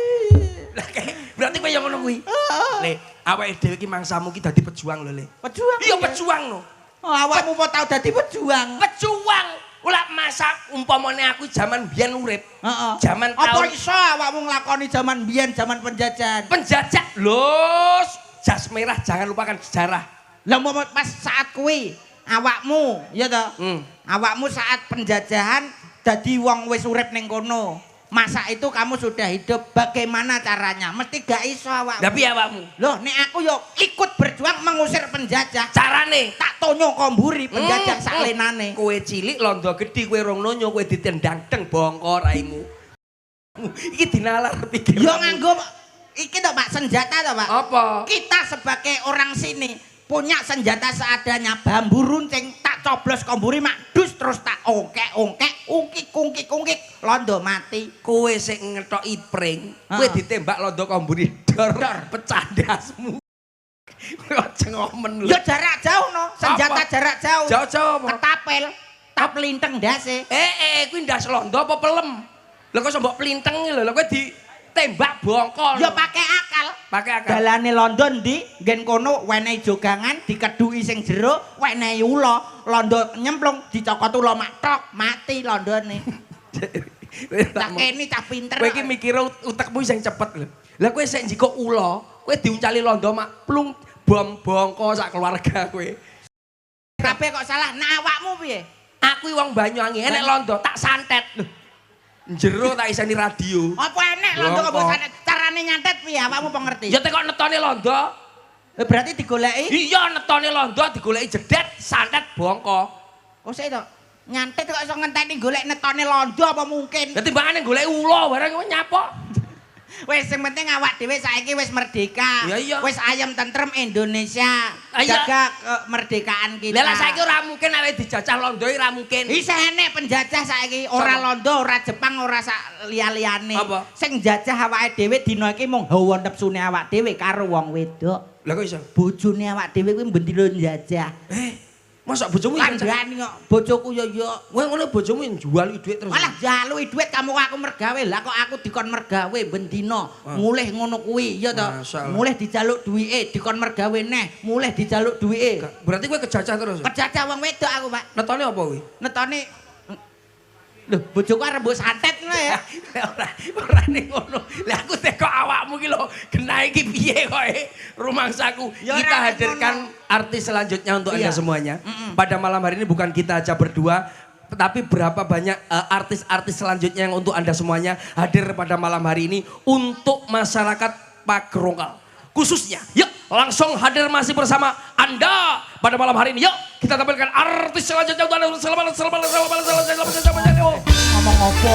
Speaker 2: Lah berarti kowe yo ngono kuwi. Le, awake dhewe iki mangsamu ki dadi pejuang lho, Le. Pejuang? Iya pejuang no. Oh, awakmu apa tau dadi pejuang? Pejuang. Ula masa umpamane aku zaman biyen urip. Heeh. Zaman apa iso awakmu nglakoni zaman biyen, zaman penjajahan? Penjajah. Lho, jas merah jangan lupakan sejarah. Lah pas saat kuwi awakmu, ya toh? Awakmu saat penjajahan dadi wong wis urip ning kono. Masa itu kamu sudah hidup, bagaimana caranya? Mesti gak iso awakmu. Tapi awakmu. Loh, nek aku yo ikut berjuang mengusir penjajah. Carane tak tonyo komburi penjajah salenane. Kowe cilik londo gedhi kowe rong nonyo kowe ditendang deng bongko raimu. Iki dinalar pikir. Yo nganggo iki to Pak senjata to Pak. Apa? Kita sebagai orang sini punya senjata seadanya, bambu runcing tak coblos komburi mak dus terus tak ongkek ungkik londo mati. Kowe sing ngethoki pring, kowe ditembak londo komburi dor pecah dasmu. Kowe aja ngomen lho. Ya jarak jauh no, senjata apa? Jarak jauh. Jauh apa? Ketapel, tak pelinteng ndase. Kuwi ndas londo apa pelem? Lho kok mbok pelintengi lho, kowe ditembak bongkol. Ya pakai akal. Pakai akal. Dalane London ndi? Nggen kono wenehi jogangan dikeduki sing jero, wenehi ula. Londo nyemplung dicokot ula matok, mati londone. Tak kene cah pinter. Kowe iki mikir utekmu sing cepet lho. Lah kowe sik njiko ula, kowe diuncali londo mak plung bom bongko sak keluarga kowe.
Speaker 3: kabeh kok salah. Nah awakmu piye?
Speaker 2: Aku wong Banyuwangi enek londo tak santet. Lho. Jero tak iseni radio.
Speaker 3: Apa enek londo kok mbok santet? Carane nyantet piye awakmu apa ngerti?
Speaker 2: Ya tekok netone londo.
Speaker 3: Berarti digoleki?
Speaker 2: Iya netone londo digoleki jedet santet bongko.
Speaker 3: Oh sik to. Nyantet kok iso ngenteni golek netone londo apa mungkin?
Speaker 2: Dadi mbakane goleki ulo bareng kowe nyapa.
Speaker 3: Wis sing penting awak dhewe saiki wis merdeka.
Speaker 2: Ya, iya.
Speaker 3: Wis ayem tentrem Indonesia.
Speaker 2: Iya.
Speaker 3: Jaga kemerdekaan kita.
Speaker 2: Lah saiki ora mungkin awake dijajah londo ora mungkin.
Speaker 3: Isa enek penjajah saiki, ora
Speaker 2: Sapa?
Speaker 3: londo, ora Jepang, ora sak liya-liyane.
Speaker 2: Apa?
Speaker 3: Sing njajah awake dhewe dina iki mung hawa nepsune awak dhewe karo wong wedok.
Speaker 2: Lah kok iso?
Speaker 3: Bojone awak dhewe kuwi mbendina njajah.
Speaker 2: Masa bojomu
Speaker 3: Kandhani kok bojoku yo yo.
Speaker 2: Kowe ngono bojomu yang jual duit terus.
Speaker 3: Malah jaluki duit kamu aku mergawe. Lah kok aku dikon mergawe bendina. Mulih ngono kuwi ya to.
Speaker 2: Masalah.
Speaker 3: Mulih dijaluk duwike, dikon mergawe neh, mulih dijaluk duwike.
Speaker 2: Berarti kowe kejajah terus.
Speaker 3: Kejajah wong wedok aku, Pak.
Speaker 2: Netone apa kuwi?
Speaker 3: Netone lho, bojoku arep mbok santet ngono ya.
Speaker 2: Ora ning ngono. Lah aku teko awakmu ki lho, genah iki piye koke? Rumangsaku.
Speaker 3: Ya,
Speaker 2: Kita
Speaker 3: ora
Speaker 2: hadirkan artis selanjutnya untuk
Speaker 3: Iya.
Speaker 2: Anda semuanya. Pada malam hari ini bukan kita aja berdua, tapi berapa banyak artis-artis selanjutnya yang untuk Anda semuanya hadir pada malam hari ini untuk masyarakat Pakrongkal. Khususnya, yuk langsung hadir masih bersama Anda pada malam hari ini. Yuk kita tampilkan artis selanjutnya untuk Anda. Selamat.
Speaker 3: Ngomong opo?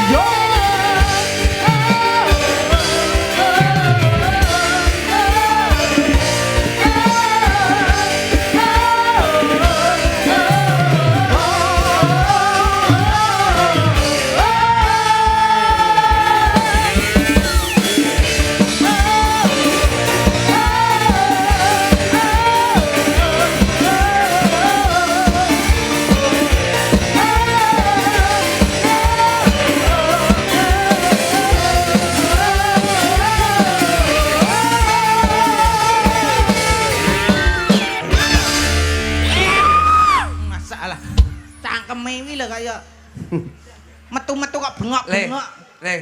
Speaker 2: Yo.
Speaker 3: Masalah. Cangkeme iki lho kaya metu-metu kok bengok-bengok.
Speaker 2: Le,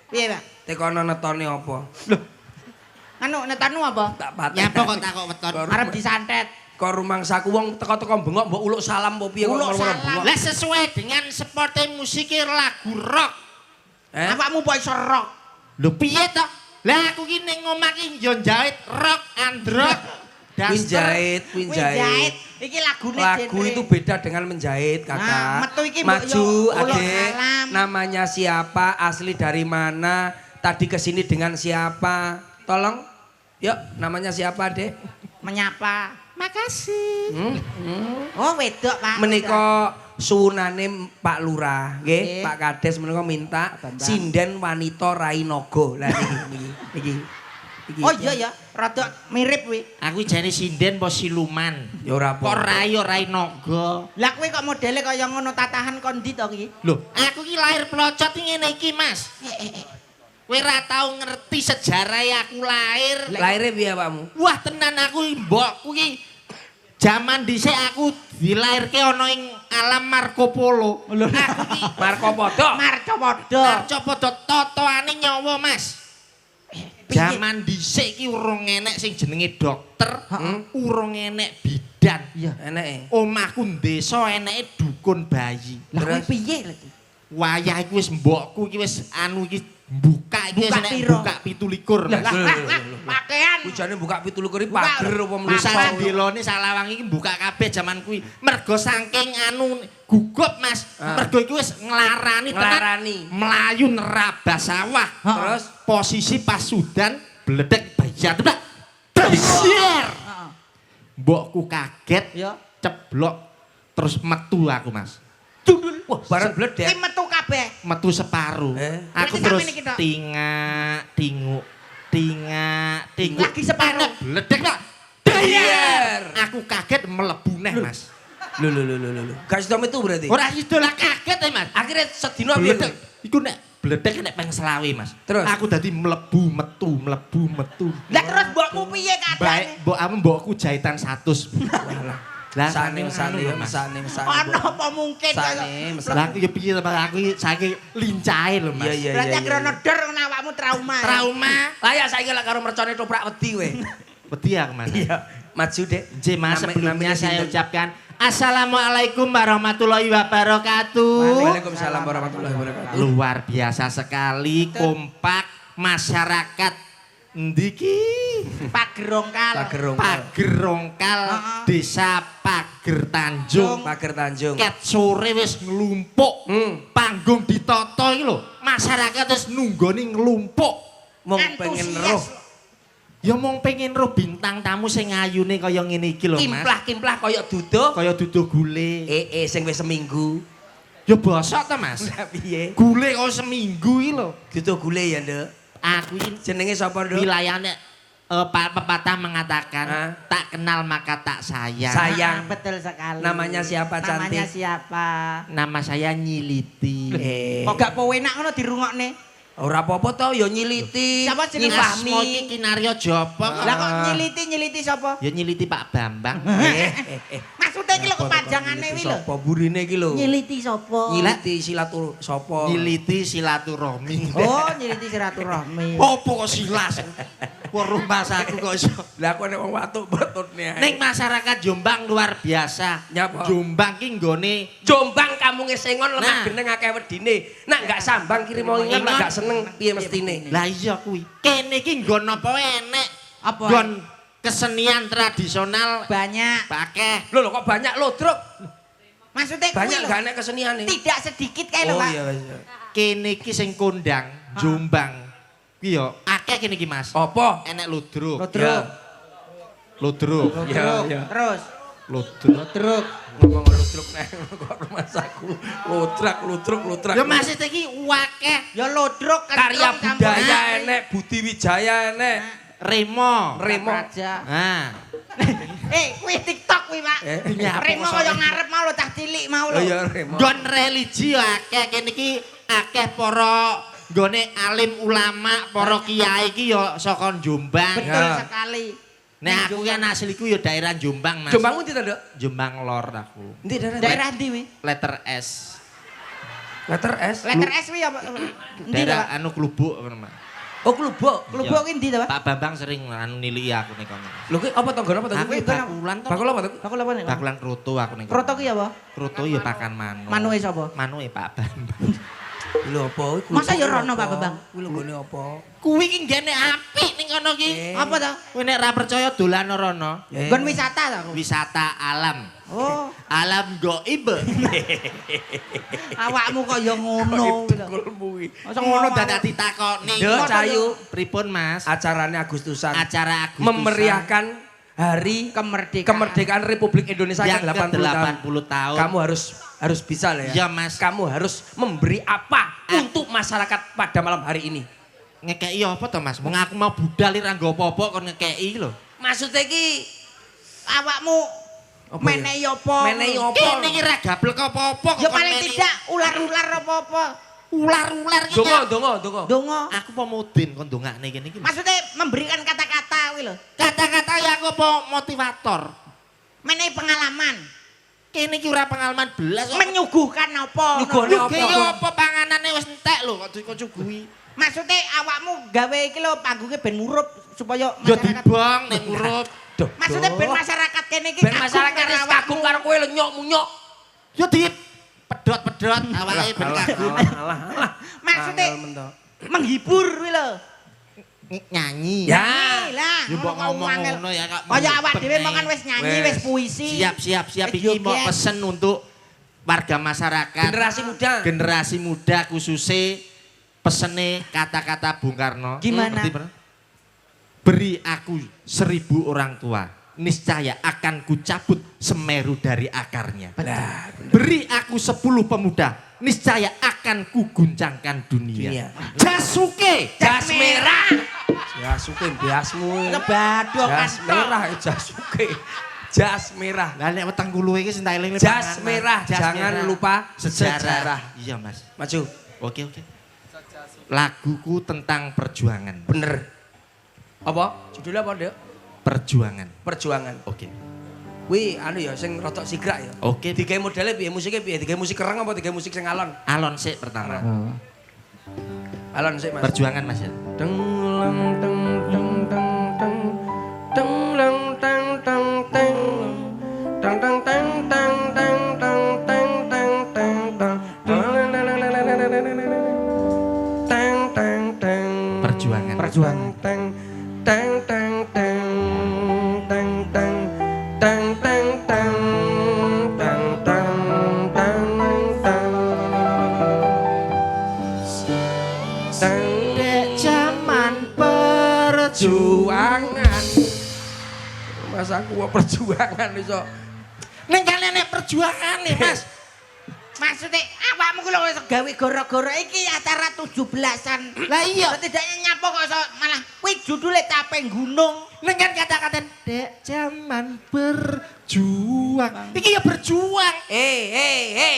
Speaker 3: Piye, Pak?
Speaker 2: tekono netone apa?
Speaker 3: Anu netanmu apa?
Speaker 2: Tak pateni.
Speaker 3: Nyapa kok takok weton? Arep disantet.
Speaker 2: Kok rumangsaku wong teko-teko bengok mbok uluk salam apa piye kok
Speaker 3: Uluk
Speaker 2: ngono-ngono
Speaker 3: salam.
Speaker 2: bengok?
Speaker 4: Lah sesuai dengan seperti musik lagu rock.
Speaker 3: Awakmu kok iso rock?
Speaker 4: Lho piye to? Lah aku ki ning omah ki yo jahit rock and rock.
Speaker 2: Kuwi
Speaker 3: Kuwi
Speaker 2: jahit.
Speaker 3: Iki lagune
Speaker 2: Lagu itu beda dengan menjahit, Kakak.
Speaker 3: Nah, metu iki mbok
Speaker 2: Maju,
Speaker 3: yo uluk
Speaker 2: Adik.
Speaker 3: salam.
Speaker 2: Namanya siapa? Asli dari mana? Tadi kesini dengan siapa? Tolong. Yuk, namanya siapa, Dek?
Speaker 3: Menyapa.
Speaker 4: Makasih.
Speaker 3: Oh, wedok, Pak.
Speaker 2: Menika suwunane Pak Lurah, nggih.
Speaker 3: Nggih.
Speaker 2: Pak Kades menika minta
Speaker 3: Bambang.
Speaker 2: sinden wanita Rainogo. Lah niki.
Speaker 3: Oh iya ya, rada mirip kuwi.
Speaker 4: Aku jane sinden apa siluman?
Speaker 2: Ya ora
Speaker 4: Kok
Speaker 2: apa.
Speaker 4: rai ora naga.
Speaker 3: Lah kuwi kok modele kaya ngono tatahan kondi to iki?
Speaker 4: Lho, aku ki lahir pelocot iki ngene iki, Mas. Kowe ora tau ngerti sejarah aku lahir.
Speaker 2: Lahirnya piye Pakmu?
Speaker 4: Wah, tenan aku mbokku ki jaman dhisik aku dilairke ana ing alam Marco Polo. Aku ki
Speaker 2: Marco Podo.
Speaker 3: Marco padha.
Speaker 4: Marco Polo totoane nyawa, Mas. Jaman dhisik ki urung enek sing jenenge dokter, urung enek bidan.
Speaker 3: Iya.
Speaker 2: Eneke.
Speaker 4: Omahku desa eneke dukun bayi.
Speaker 3: Lah kuwi
Speaker 2: Terus?
Speaker 3: piye lagi?
Speaker 4: Wayah iki wis mbokku iki wis anu iki buka iki wis
Speaker 3: Buka
Speaker 4: enek
Speaker 3: piro?
Speaker 4: buka 27.
Speaker 3: Lah
Speaker 4: Mas.
Speaker 3: pakaian.
Speaker 2: Bujane buka 27
Speaker 3: Buka.
Speaker 2: pager apa
Speaker 4: Lu
Speaker 2: mlusa.
Speaker 4: sak delone salawang iki buka kabeh jaman kuwi. Mergo saking anu gugup, Mas. Mergo iki wis nglarani tenan.
Speaker 2: Nglarani.
Speaker 4: Melayu nerabas sawah.
Speaker 2: Terus
Speaker 4: Posisi pas sudan bledek bayar. Besier.
Speaker 3: Heeh.
Speaker 4: Mbokku kaget,
Speaker 3: Ya.
Speaker 4: ceblok terus metu aku, Mas.
Speaker 2: dudul. Wah, bareng
Speaker 3: Ki
Speaker 2: bledek.
Speaker 3: metu kabeh.
Speaker 4: Metu separuh. Aku
Speaker 3: Berarti
Speaker 4: terus
Speaker 3: sampe niki tok?
Speaker 4: tingak, tinguk.
Speaker 3: Lagi separuh.
Speaker 4: Bledek kok.
Speaker 2: Bayar.
Speaker 4: Aku kaget mlebu neh, Mas.
Speaker 2: Lho. Gak sida metu berarti.
Speaker 4: Ora sido lah kaget ya, Mas.
Speaker 2: Akhirnya sedina piye?
Speaker 4: Bledek. Iku nek bledek nek peng selawe, Mas.
Speaker 2: Terus?
Speaker 4: Aku dadi mlebu metu.
Speaker 3: Lah terus mbokmu piye
Speaker 4: Baik,
Speaker 3: kadane?
Speaker 4: mbokku jahitan 100. Lah
Speaker 2: Saning
Speaker 4: anu, Mas.
Speaker 3: Ono apa mungkin kaya
Speaker 4: Lah aku ya piye to, Mas? Aku iki saiki lincahe lho, Mas.
Speaker 2: Iya.
Speaker 3: berarti krono der ngono awakmu trauma.
Speaker 4: Trauma.
Speaker 2: Lah ya saiki lek karo mercone toprak wedi kowe.
Speaker 4: Wedi aku, Mas.
Speaker 2: Iya. Maju, Dek.
Speaker 4: Nggih Mas, sebelumnya
Speaker 2: Namanya
Speaker 4: saya
Speaker 2: sinten?
Speaker 4: ucapkan Assalamualaikum warahmatullahi wabarakatuh.
Speaker 2: Waalaikumsalam warahmatullahi wabarakatuh.
Speaker 4: Luar biasa sekali kompak masyarakat ndiki
Speaker 3: Pagerongkal.
Speaker 4: Pager Rongkal Desa Pager Tanjung.
Speaker 2: Pager Tanjung.
Speaker 4: Ket sore wis nglumpuk. Panggung ditata iki lho. Masyarakat wis nunggoni nglumpuk.
Speaker 2: Mong pengen roh.
Speaker 4: Ya mong pengen roh bintang tamu sing ayune kaya ngene iki lho, Mas.
Speaker 2: Kimplah-kimplah kaya duduh.
Speaker 4: Kaya duduh gule.
Speaker 2: Sing wis seminggu.
Speaker 4: Ya bosok ta, Mas?
Speaker 2: Lah piye?
Speaker 4: Gule kok seminggu iki lho.
Speaker 2: Duduh gule ya, Nduk.
Speaker 4: Aku iki
Speaker 2: Jenenge sapa, Nduk?
Speaker 4: wilayahnya pepatah mengatakan
Speaker 2: Hah?
Speaker 4: tak kenal maka tak sayang.
Speaker 2: Sayang.
Speaker 3: Betul sekali.
Speaker 2: Namanya siapa,
Speaker 3: Namanya
Speaker 2: cantik?
Speaker 3: siapa?
Speaker 4: Nama saya Nyiliti.
Speaker 3: Kok gak pewenak ngono dirungokne?
Speaker 2: Ora apa-apa to, ya nyiliti.
Speaker 3: Siapa jenenge?
Speaker 2: Nyifahmi.
Speaker 4: Asma iki Kinaryo Jopo.
Speaker 3: Lah kok nyiliti sapa?
Speaker 4: Ya Nyiliti Pak Bambang.
Speaker 3: Maksudnya iki lho kepanjangane wi lho.
Speaker 2: Sapa burine iki lho?
Speaker 3: Nyiliti sapa?
Speaker 2: Nyiliti silatur sapa?
Speaker 4: Nyiliti silaturahmi.
Speaker 3: Oh, nyiliti silaturahmi.
Speaker 4: Opo kok silas? Weruh Mas aku kok iso.
Speaker 2: Lah aku nek wong watuk betutne.
Speaker 4: Ning masyarakat Jombang luar biasa.
Speaker 2: Nyapa?
Speaker 4: Jombang ki nggone
Speaker 2: Jombang kamunge sengon lemah
Speaker 4: Nah.
Speaker 2: geneng akeh wedine. Nak enggak sambang kirim omongan lah enggak seneng piye mestine.
Speaker 4: Lah iya kuwi. Kene iki nggon apa enek?
Speaker 3: Apa?
Speaker 4: Nggon kesenian tradisional
Speaker 3: Banyak.
Speaker 4: akeh.
Speaker 2: Lho kok banyak lodrok.
Speaker 3: Maksudnya kuwi
Speaker 2: Banyak
Speaker 3: lho.
Speaker 2: gak nek keseniane.
Speaker 3: Tidak sedikit kae lho,
Speaker 2: Oh
Speaker 3: Pak.
Speaker 2: iya iya.
Speaker 4: Kene iki sing kondang Jombang. Kuwi yo akeh kene iki Mas.
Speaker 2: Apa?
Speaker 4: Enek ludruk.
Speaker 3: Lodruk.
Speaker 4: Ludruk.
Speaker 2: Ya, ya.
Speaker 3: Terus
Speaker 4: Ludruk.
Speaker 3: lodruk.
Speaker 2: Ngomong lodrok nek kok rumah saku. Lodrak.
Speaker 4: Ya Mas iki akeh.
Speaker 3: Ya lodruk
Speaker 2: Karya
Speaker 3: kentrung,
Speaker 2: budaya
Speaker 3: campur
Speaker 2: enek, Budi Wijaya enek.
Speaker 4: Remo.
Speaker 2: Remo.
Speaker 3: Raja.
Speaker 4: Nah,
Speaker 3: Kuwi TikTok kuwi, Pak.
Speaker 4: nyapa
Speaker 3: Remo
Speaker 4: kok
Speaker 3: kaya
Speaker 4: sampe-
Speaker 3: ngarep mau lho cah cilik mau
Speaker 2: Oh
Speaker 3: lho.
Speaker 2: iya Remo.
Speaker 4: nggon religi yo akeh kene iki akeh para nggone alim ulama, para kiai iki yo saka Jombang.
Speaker 3: Betul
Speaker 2: Ya.
Speaker 3: sekali.
Speaker 4: Nek aku kan asliku yo daerah Jombang, Mas.
Speaker 2: Jombang ndi to, Nduk?
Speaker 4: Jombang Lor aku.
Speaker 2: Ndi daerah?
Speaker 3: Daerah ndi wi?
Speaker 4: Letter S.
Speaker 2: Letter S.
Speaker 3: Letter S wi apa? Ndi to,
Speaker 4: Daerah
Speaker 3: Pak?
Speaker 4: anu Klubuk ngono, Mas.
Speaker 2: Oh Klubuk.
Speaker 3: Klubuk kuwi ndi to, Pak?
Speaker 4: Pak Bambang sering anu niliki aku ning kono.
Speaker 2: Lho ki apa tanggane apa to?
Speaker 4: Aku
Speaker 2: kuwi?
Speaker 4: bakulan to.
Speaker 2: Bakul apa to?
Speaker 3: Bakul apa nih? Pak?
Speaker 4: Bakulan kroto aku ning kono.
Speaker 3: Kroto ki apa?
Speaker 4: Kroto yo pakan manuk.
Speaker 3: Manuke sapa?
Speaker 4: Manuke Pak Bambang.
Speaker 2: Lho apa? kuwi
Speaker 3: Masa ya
Speaker 2: Klubuk
Speaker 3: rono,
Speaker 2: apa?
Speaker 3: Pak Bambang?
Speaker 2: Kuwi lho gone apa?
Speaker 4: Kuwi ki ngene apik ning kono ki.
Speaker 3: Apa to?
Speaker 4: Kowe nek ra percaya dolan rono.
Speaker 3: Nggon wisata ta aku?
Speaker 4: Wisata alam.
Speaker 3: Oh,
Speaker 4: Alam goib.
Speaker 3: awakmu kok ya ngono kuwi lho.
Speaker 2: Kulmu kuwi.
Speaker 3: Masa
Speaker 4: Ngono
Speaker 3: ngono
Speaker 4: dadak ditakoni.
Speaker 2: Nduk, Cahayu.
Speaker 4: Pripun Mas?
Speaker 2: Acarane Agustusan.
Speaker 4: Acara Agustusan
Speaker 2: Memeriahkan hari kemerdekaan Republik Indonesia
Speaker 4: yang
Speaker 2: yang 80 tahun.
Speaker 4: ke-80 tahun.
Speaker 2: Kamu harus bisa lah ya.
Speaker 4: Ya, Mas.
Speaker 2: Kamu harus memberi apa untuk masyarakat pada malam hari ini.
Speaker 4: ngekeki apa to Mas? Wong aku mau budal ora nggo apa-apa kon ngekeki lho.
Speaker 2: Maksudnya ki
Speaker 3: Awakmu
Speaker 2: Apa
Speaker 3: menehi
Speaker 2: ya?
Speaker 3: apa?
Speaker 2: Menehi apa?
Speaker 4: Kene iki ra gablek apa-apa kok
Speaker 3: Ya
Speaker 4: kon
Speaker 3: paling
Speaker 4: menehi.
Speaker 3: tidak ular-ular apa-apa.
Speaker 4: ular-ular iki.
Speaker 2: dongo.
Speaker 3: Donga.
Speaker 4: Aku apa mudin kon ndongakne kene iki. Mas.
Speaker 3: Maksudnya memberikan kata-kata kuwi lho.
Speaker 4: Kata-kata ya aku apa motivator.
Speaker 3: Menehi pengalaman.
Speaker 4: Kene iki ora pengalaman belas kok.
Speaker 3: Menyuguhkan apa?
Speaker 2: Nyuguhne
Speaker 3: ngono.
Speaker 2: apa?
Speaker 4: Yo apa panganane wis entek lho kok dikocugui.
Speaker 3: Maksudnya awakmu gawe iki lho panggungnya ben murup supaya
Speaker 4: Yo
Speaker 3: masyarakat.
Speaker 4: dibong ning urut.
Speaker 3: Maksudnya ben masyarakat kene iki
Speaker 2: Ben masyarakat wis kagum karo kowe lho nyok-munyok.
Speaker 4: Yo di pedot-pedot awake ben kagum.
Speaker 2: Alah.
Speaker 3: Maksudnya
Speaker 2: Angel mentok.
Speaker 3: menghibur kuwi lho.
Speaker 4: Nyanyi.
Speaker 2: Ya.
Speaker 3: Lah,
Speaker 4: Yo mbok ngomong ngono ya kok.
Speaker 3: Kaya awak dhewe mongkan wis nyanyi,
Speaker 2: Wes.
Speaker 3: wis puisi.
Speaker 4: Siap
Speaker 3: Wis
Speaker 4: iki mau
Speaker 3: joget.
Speaker 4: pesen untuk warga masyarakat generasi muda khususnya pesene kata-kata Bung Karno.
Speaker 3: Gimana?
Speaker 4: Ngerti, Bro? Beri aku 1000 orang tua, niscaya akan kucabut Semeru dari akarnya. Beri aku 10 pemuda, niscaya akan kuguncangkan dunia. Jasuke,
Speaker 2: Jas merah. Jasuke biasmu.
Speaker 3: Kebadok
Speaker 2: Jas merah Jasuke. Jas merah.
Speaker 4: Lah nek weteng kulu iki sing tak eling
Speaker 2: Jas merah, jangan lupa
Speaker 4: sejarah.
Speaker 2: sejarah.
Speaker 4: Iya, Mas.
Speaker 2: Maju.
Speaker 4: Oke. Laguku tentang perjuangan.
Speaker 2: Bener. Apa? Judulnya apa, Dek?
Speaker 4: Perjuangan.
Speaker 2: Perjuangan.
Speaker 4: Oke.
Speaker 2: Wih, anu ya sing rotok sigrak ya.
Speaker 4: Oke.
Speaker 2: Digawe modele piye? Musiknya piye? Digawe musik kereng apa digawe musik sing alon?
Speaker 4: Alon sik pertama.
Speaker 2: Alon sih, Mas.
Speaker 4: Perjuangan Mas ya.
Speaker 2: Teng lang teng teng teng teng teng lang teng teng Mas aku kok perjuangan iso.
Speaker 4: Ning kalian nek perjuangan nih, Mas.
Speaker 3: Maksudnya awakmu ku lho iso gawe gara-gara iki acara 17-an.
Speaker 4: Lah iya.
Speaker 3: Setidaknya nyapa kok iso malah kuwi judule capek gunung.
Speaker 4: Ning kan kata-kata dek zaman berjuang. Iki ya berjuang.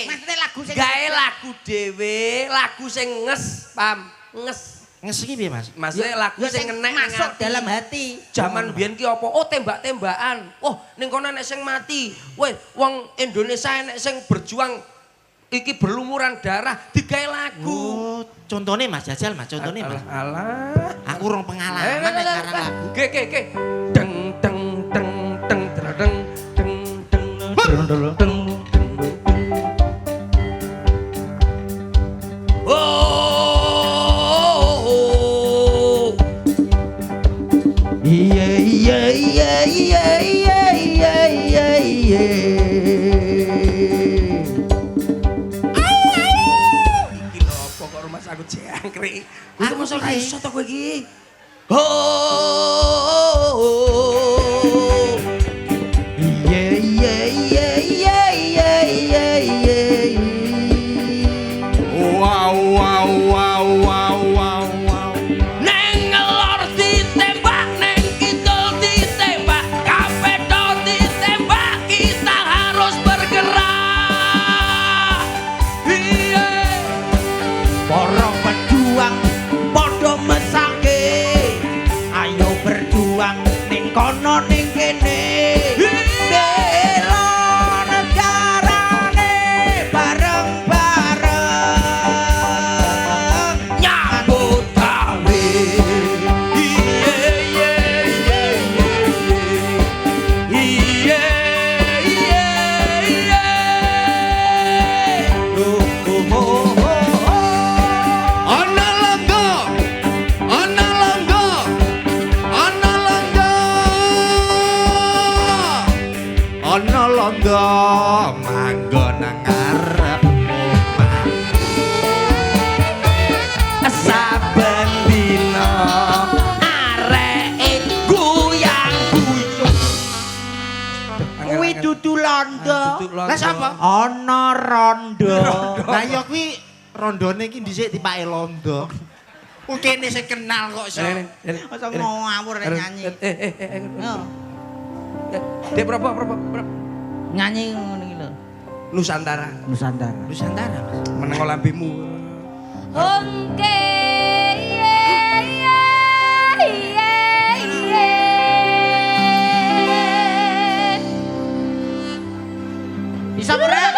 Speaker 3: Maksudnya lagu sing
Speaker 2: Gawe lagu dhewe, lagu sing nges, pam, nges.
Speaker 4: Nges iki piye, Mas?
Speaker 2: Maksudnya lagu
Speaker 3: ya
Speaker 2: sing ngenek
Speaker 3: masuk
Speaker 2: nang ati.
Speaker 3: dalam hati.
Speaker 2: Zaman biyen ki apa? Oh tembak-tembakan. Oh ning kono nek sing mati. Weh, wong Indonesia nek sing berjuang iki berlumuran darah digawe lagu.
Speaker 4: Oh, contohnya Mas Jajal, Mas, contohnya Mas.
Speaker 2: Alah.
Speaker 4: Aku rong pengalaman nek karang lagu.
Speaker 2: Ge. Deng deng deng deng deng deng deng deng deng. Oh. Iki lho apa kok rumah aku jangkrik. Kuwi mosok ra iso to kowe iki. Neng ngelor ditembak, neng kidul ditembak, kapedo ditembak, kita harus bergerak. Iya.
Speaker 3: Para pejuang padha mesake. Ayo berjuang ning kono ning kene. Bela negarane bareng-bareng.
Speaker 2: Nyambut gawe. Iya.
Speaker 4: Ana langga. Ana langga. Ana langga. Ana langga manggon nang ngarep omah.
Speaker 2: Saben dina areke guyang-guyung.
Speaker 3: Kuwi dudu londo.
Speaker 4: Lah sapa?
Speaker 3: Ana rondo.
Speaker 4: Lah ya kuwi rondone iki dhisik dipake londo. Wong kene sing kenal kok iso.
Speaker 3: Masa mau ngawur rek nyanyi. Yo,
Speaker 2: Dek berapa?
Speaker 3: nyanyi ngono iki lho.
Speaker 2: Nusantara.
Speaker 3: Nusantara.
Speaker 4: Nusantara, Mas.
Speaker 2: Meneng lambimu.
Speaker 5: Hongke
Speaker 3: Bisa ora?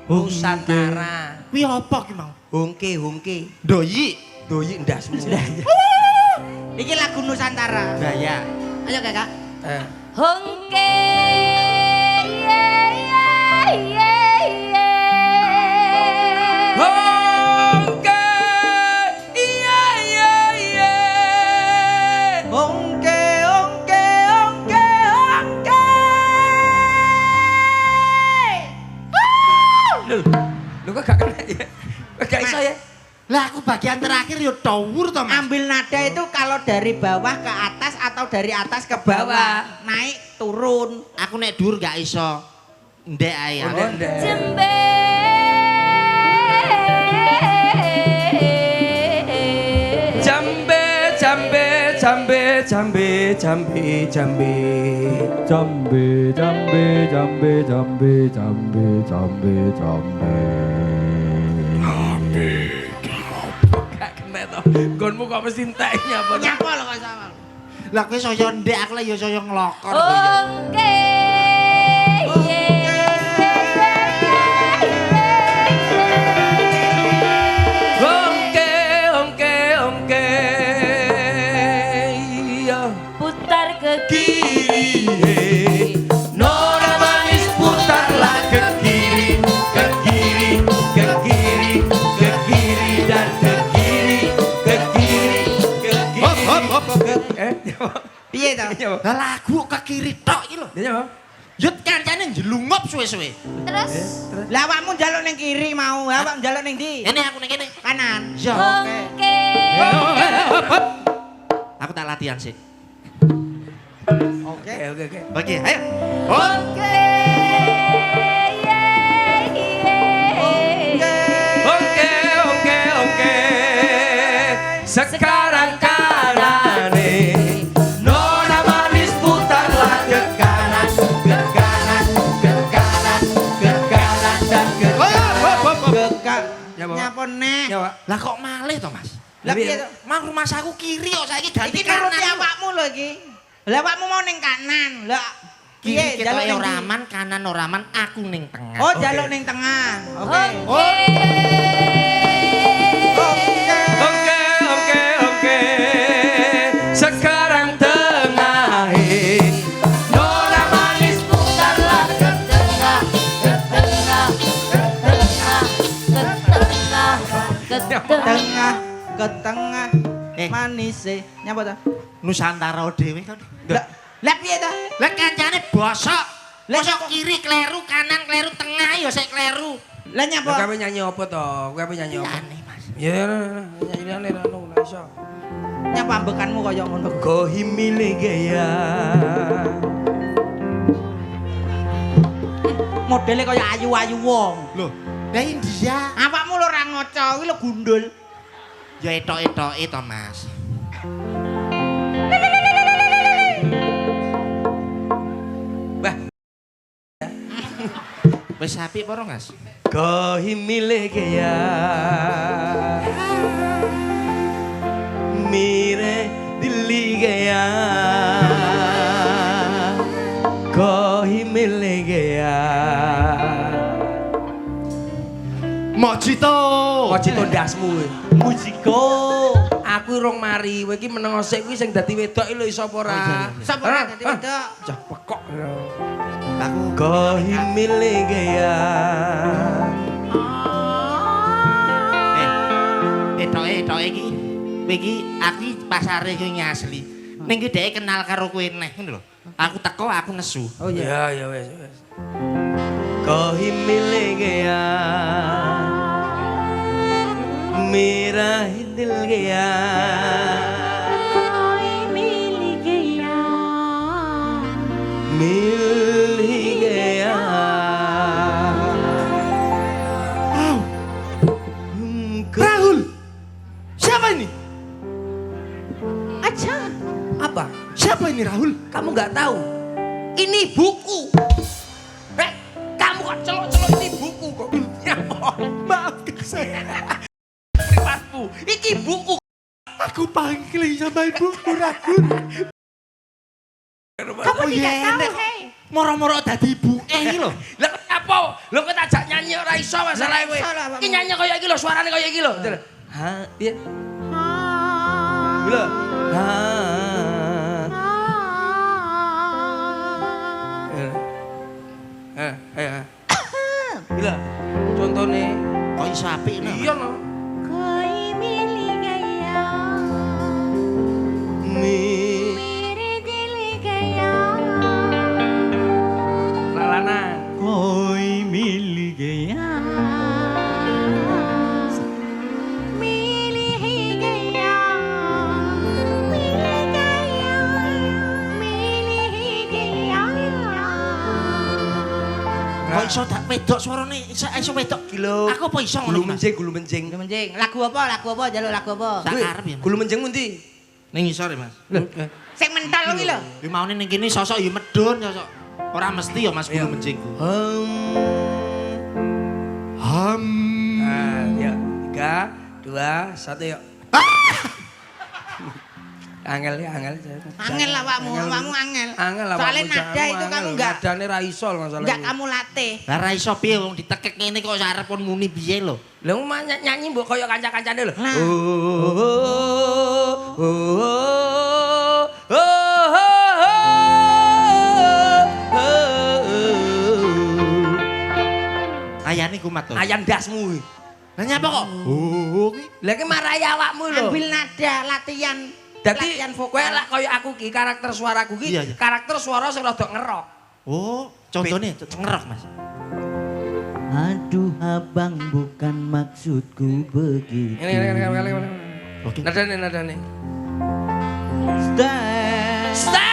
Speaker 2: Nusantara.
Speaker 4: Kuwi apa ki mau?
Speaker 2: Hongke.
Speaker 4: Doyi.
Speaker 2: Doyi ndasmu.
Speaker 3: Iki lagu Nusantara.
Speaker 4: Gaya.
Speaker 3: Ayo Kakak.
Speaker 5: Hongke
Speaker 2: Hongke. Iya.
Speaker 3: Ongke ongke ongke ongke.
Speaker 2: Lu kok gak kena ya? Gak iso ya?
Speaker 4: Lah aku bagian terakhir yo dhuwur to, Mas.
Speaker 3: Ambil nada itu kalau dari bawah ke atas atau dari atas ke bawah. Naik turun.
Speaker 4: Aku nek dhuwur gak iso. Ndek ae.
Speaker 2: Oh, ndek.
Speaker 5: jembe
Speaker 2: Gak kena toh. Gonmu kok mesti enteknya apa?
Speaker 3: Nyapa lo kok sama.
Speaker 4: Lah kowe saya ndek aku lah yo saya nglokor.
Speaker 5: Hongke
Speaker 2: Hongke. Iya.
Speaker 5: putar ke
Speaker 2: Kiri. Nona manis putarlah ke kiri dan ke kiri.
Speaker 4: Hop.
Speaker 3: Piye to?
Speaker 4: Lah lagu ke kiri tok iki lho.
Speaker 2: Dia apa?
Speaker 4: Yut kancane njlungup suwe-suwe.
Speaker 5: terus
Speaker 3: Lah awakmu njaluk ning kiri mau, awak njaluk ning ndi?
Speaker 4: Ini aku ning kene.
Speaker 3: Kanan.
Speaker 4: Yo.
Speaker 5: Hongke
Speaker 4: Aku tak latihan sih.
Speaker 3: Oke.
Speaker 2: Oke.
Speaker 4: Oke, ayo.
Speaker 5: Oke.
Speaker 2: Oke. Sekarang kanane Nona manis putarlah ke kanan dan ke
Speaker 3: Bekak.
Speaker 2: Ya, Bapak.
Speaker 3: Nyapa nek?
Speaker 2: Ya, Pak.
Speaker 4: Lah kok malih to, Mas?
Speaker 3: Lah
Speaker 2: Tapi
Speaker 3: piye
Speaker 2: ya-
Speaker 3: to?
Speaker 4: Mang rumah saku kiri kok saiki ganti
Speaker 3: Iki nuruti
Speaker 4: kanan.
Speaker 3: awakmu lho iki. Lah awakmu mau ning kanan. Lah
Speaker 4: Kiri
Speaker 3: jaluk
Speaker 4: ketok
Speaker 3: ning
Speaker 4: ora
Speaker 3: ndi?
Speaker 4: aman, kanan ora aman, aku ning tengah.
Speaker 3: Oh, jaluk ning tengah. Oke.
Speaker 2: Oke. Sekarang tengahin Nona manis
Speaker 5: Putarlah ke tengah, ke tengah, ke tengah, ke tengah, ke tengah.
Speaker 3: Tengah ke tengah.
Speaker 4: Eh.
Speaker 3: Manis e. Nyapa ta?
Speaker 4: Nusantara dhewe kan.
Speaker 3: Lah piye ta?
Speaker 4: Lah kancane bosok.
Speaker 3: Lah,
Speaker 4: Bosok
Speaker 3: kok-
Speaker 4: kiri kleru, kanan kleru, tengah ya sik kleru.
Speaker 3: Lah nyapa?
Speaker 2: Kowe nyanyi apa to? Kowe nyanyi apa?
Speaker 4: Aneh, Mas.
Speaker 2: Ya, nyanyi ra iso.
Speaker 3: Nyapa ambekanmu kaya ngono.
Speaker 2: Kau himile gaya.
Speaker 3: Modele kaya ayu-ayu wong.
Speaker 4: Loh, lah India.
Speaker 3: Awakmu lho ora ngoco, kuwi lho gundul.
Speaker 4: Ya etok-etoke to, Mas.
Speaker 2: Bah,
Speaker 4: Wis apik apa ora, Mas?
Speaker 2: kau himile gaya. Mire dili gaya. Kau himile gaya.
Speaker 4: Mojito.
Speaker 2: Kocito ndasmu kowe.
Speaker 3: Musiko.
Speaker 2: Aku rong mari, kowe iki meneng sik kuwi sing dadi wedok iki lho iso apa ora?
Speaker 3: Sapa ora dadi wedok?
Speaker 2: Cah pekok.
Speaker 4: Aku
Speaker 2: Kau himile gaya.
Speaker 4: Etoke iki. Kowe iki aku pasare iki asli. Ning ki dhek kenal karo kowe neh ngono lho. Aku teko aku nesu.
Speaker 3: Oh iya.
Speaker 2: Ya wes. Kau himile gaya. Mera dil gaya. Mil gaya.
Speaker 4: Rahul. Siapa ini?
Speaker 5: Aja.
Speaker 2: Apa?
Speaker 4: Siapa ini Rahul?
Speaker 2: Kamu nggak tahu? Ini buku. Kamu kok celok-celok ini buku kok? Ya,
Speaker 4: Maafkan saya.
Speaker 2: privatmu. Iki buku.
Speaker 4: Aku panggil sama ibuku Rahul.
Speaker 5: Kamu tidak tahu, hei.
Speaker 4: Moro-moro dadi ibu iki lho.
Speaker 2: Lah apa? Lho kok tak nyanyi ora iso masalah kowe.
Speaker 3: iso lah, Pak.
Speaker 2: Iki nyanyi kaya iki lho, suarane kaya iki lho. Ha, piye? Lho. Ha. Eh. Gila. Contone.
Speaker 4: Kok iso apik no?
Speaker 2: Iya no.
Speaker 5: Koi mili gaya,
Speaker 2: Mi
Speaker 5: mere dil gaya.
Speaker 2: lalana.
Speaker 1: Koi mili gaya.
Speaker 5: Milih gaya, milih gaya, milih gaya.
Speaker 4: Kok iso dak wedok suarane iso wedok
Speaker 2: Kilo.
Speaker 4: Aku apa iso
Speaker 2: Gulu
Speaker 4: ngono?
Speaker 2: menjing, gulu menjing.
Speaker 3: Menjing. Lagu apa? Jaluk lagu apa?
Speaker 4: Tak
Speaker 2: Kuwi,
Speaker 4: arep ya. Mas.
Speaker 2: Gulu menjing mundi.
Speaker 4: Ning isor ya, Mas.
Speaker 3: Sing mentol kuwi lho.
Speaker 4: Kuwi maune ning kene sosok ya medun sosok. Ora mesti ya Mas
Speaker 2: Iya.
Speaker 4: gulu menjingku.
Speaker 2: Ham. Nah, ya. 3, 2, 1 yuk. Angel.
Speaker 3: Angel awakmu angel.
Speaker 2: Angel lah.
Speaker 3: Soalnya nada itu kamu enggak
Speaker 2: Nadane ra iso lho masalah.
Speaker 3: enggak kamu latih.
Speaker 4: Lah ra iso piye wong ditekek ngene kok arep pun muni piye lho.
Speaker 2: Lah nyanyi mbok kaya kanca-kancane lho.
Speaker 3: Nah.
Speaker 4: Ayane kumat to.
Speaker 2: Ayan dasmu.
Speaker 4: Lah nyapa kok? Oh, kuwi.
Speaker 2: Lah ki marai awakmu lho.
Speaker 3: Ambil nada latihan.
Speaker 2: Dadi
Speaker 3: latihan
Speaker 2: kowe
Speaker 3: vokal.
Speaker 2: lak kaya aku ki karakter suaraku ki
Speaker 4: Iya, iya.
Speaker 2: karakter suara sing rada ngerok.
Speaker 4: Oh, contohnya ngerok Mas.
Speaker 1: Aduh abang bukan maksudku begitu.
Speaker 2: Ini.
Speaker 4: Oke.
Speaker 2: Nadane.
Speaker 1: Stay.
Speaker 2: Stop.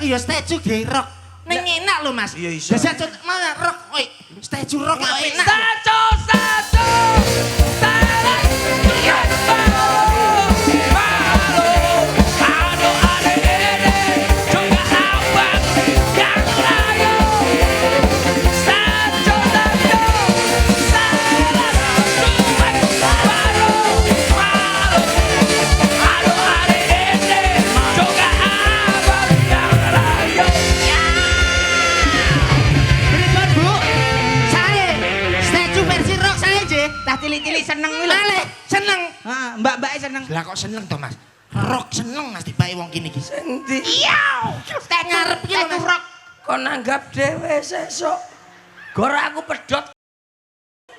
Speaker 4: ya statue gay rock. Ning enak lho Mas.
Speaker 2: Iya, iso.
Speaker 4: Statue mana rock. Oi, statue rock kok enak. Pripun Bu? Saya statue versi rock saya nggih.
Speaker 3: Tah cilik-cilik seneng kuwi lho.
Speaker 4: Malih seneng.
Speaker 3: Heeh, mbak-mbake seneng.
Speaker 4: Lah kok seneng to Mas? Rock seneng Mas dibake wong kene iki.
Speaker 2: Endi?
Speaker 3: Iya. Statue
Speaker 4: Ngarep iki lho,
Speaker 3: statue
Speaker 4: Mas.
Speaker 3: rock.
Speaker 2: Kok nanggap dhewe sesuk. Gor aku pedot.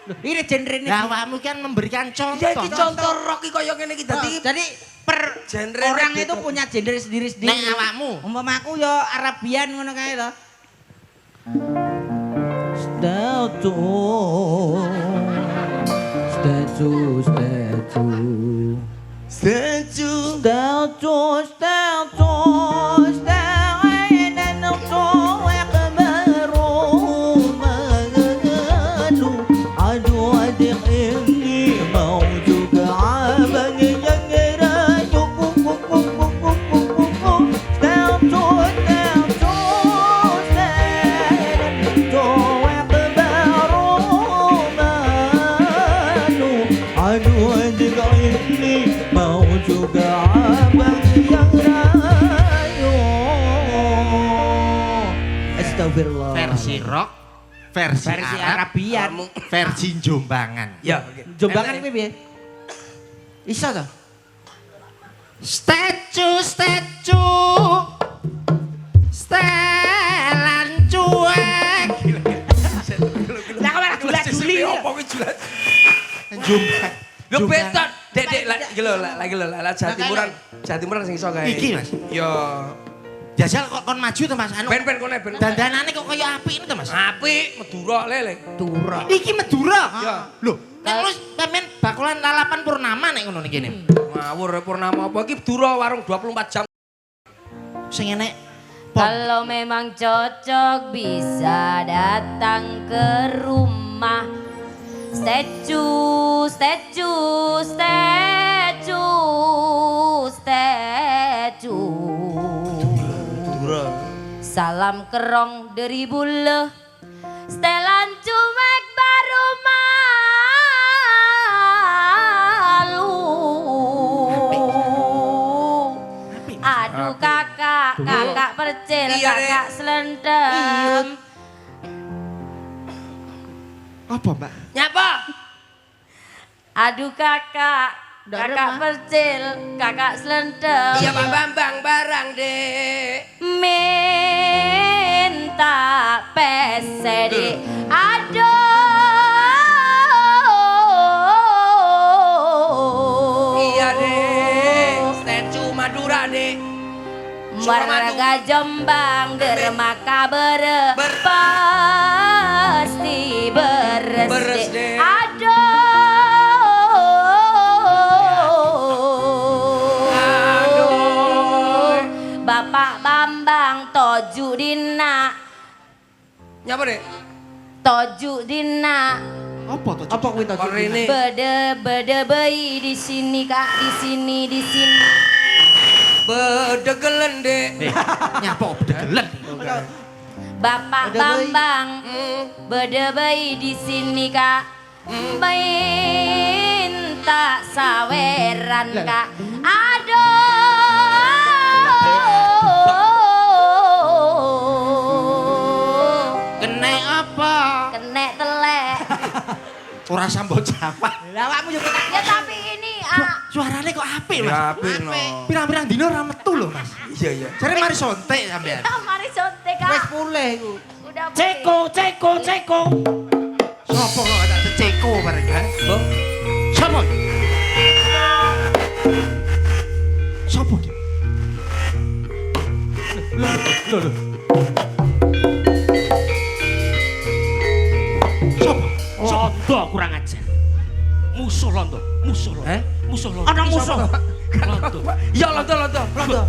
Speaker 3: Ini genre ini.
Speaker 4: Lah awakmu kan memberikan contoh.
Speaker 2: Ya iki contoh rock iki kaya ngene iki dadi
Speaker 3: Jadi per
Speaker 2: genre
Speaker 3: orang
Speaker 2: gitu.
Speaker 3: itu punya genre sendiri-sendiri.
Speaker 4: Nek awakmu
Speaker 3: Umpama aku ya Arabian ngono kae to.
Speaker 1: Astagfirullah.
Speaker 4: versi rock, versi
Speaker 3: Versi
Speaker 4: Arab,
Speaker 3: Arabian.
Speaker 4: versi Jombangan.
Speaker 2: ya oke.
Speaker 3: Jombangan iki piye? Iso to?
Speaker 4: Statue, setelan cuek.
Speaker 3: Lah kok malah gula-guli.
Speaker 2: Apa kuwi julat?
Speaker 4: Jombang.
Speaker 2: Lho betot, Dek, lagi lho, Jawa Timuran sing iso kae.
Speaker 4: Iki, Mas.
Speaker 2: Ya,
Speaker 4: Jajal kok kon maju to Mas? Anu.
Speaker 2: ben kone ben.
Speaker 4: Dandanane kok kaya apik ini to Mas?
Speaker 2: Apik, Madura lele.
Speaker 3: Turah.
Speaker 4: Iki Madura.
Speaker 2: Ya.
Speaker 4: Loh, nek lu sampean bakulan lalapan purnama nek ngono niki.
Speaker 2: Ngawur purnama apa iki Madura warung 24 jam.
Speaker 4: Sing enek pom.
Speaker 5: Kalau memang cocok bisa datang ke rumah. Statue, statue, statue, statue. Salam kerong dari bule, setelan cumek baru malu. Aduh kakak, kakak percil,
Speaker 2: Iya, Dek.
Speaker 5: kakak selendem.
Speaker 4: Apa, Mbak?
Speaker 2: Nyapa?
Speaker 5: Aduh kakak, kakak percil, kakak selendem.
Speaker 2: Iya Pak Bambang barang, Dek.
Speaker 5: Minta pesedi, aduh.
Speaker 2: Iya, Dek. Statue Madura, Dek.
Speaker 5: Warga Jombang dermaka pasti beres
Speaker 2: Beres,
Speaker 5: deh.
Speaker 2: Dek.
Speaker 5: Aduh. Bapak Bambang toju dina,
Speaker 2: Nyapa, Dek?
Speaker 5: toju dina.
Speaker 4: Apa to?
Speaker 3: Apa kuwi to?
Speaker 2: Kor ini.
Speaker 5: Bede bayi di sini kak, di sini.
Speaker 2: Bedegelen, Dek.
Speaker 4: Nyapa bedegelen.
Speaker 5: Bapak
Speaker 3: Bede bayi.
Speaker 5: Bambang, bede bayi di sini kak. Minta saweran kak. Aduh.
Speaker 4: Kenek apa?
Speaker 5: Kenek telek.
Speaker 4: Ora sambut jawab.
Speaker 3: Lah awakmu yo ketak.
Speaker 5: Ya tapi ini
Speaker 4: Suarane kok apik, Mas.
Speaker 2: Ya, apik, no.
Speaker 4: Pirang-pirang dino ora metu lho, Mas.
Speaker 2: Iya, iya.
Speaker 4: Jare mari sontek sampean.
Speaker 5: mari contek
Speaker 3: Wis
Speaker 5: kak.
Speaker 3: pulih iku.
Speaker 5: Udah pulih.
Speaker 3: Ceko.
Speaker 4: Sopo kok tak ceko bareng, ha?
Speaker 2: Loh,
Speaker 4: Sopo? Sopo ki? Loh. Sopo?
Speaker 6: Londo kurang ajar. Musuh Londo.
Speaker 2: Eh?
Speaker 6: Musuh Londo.
Speaker 3: Ana musuh.
Speaker 6: Londo.
Speaker 2: Ya, lonto.
Speaker 3: Londo.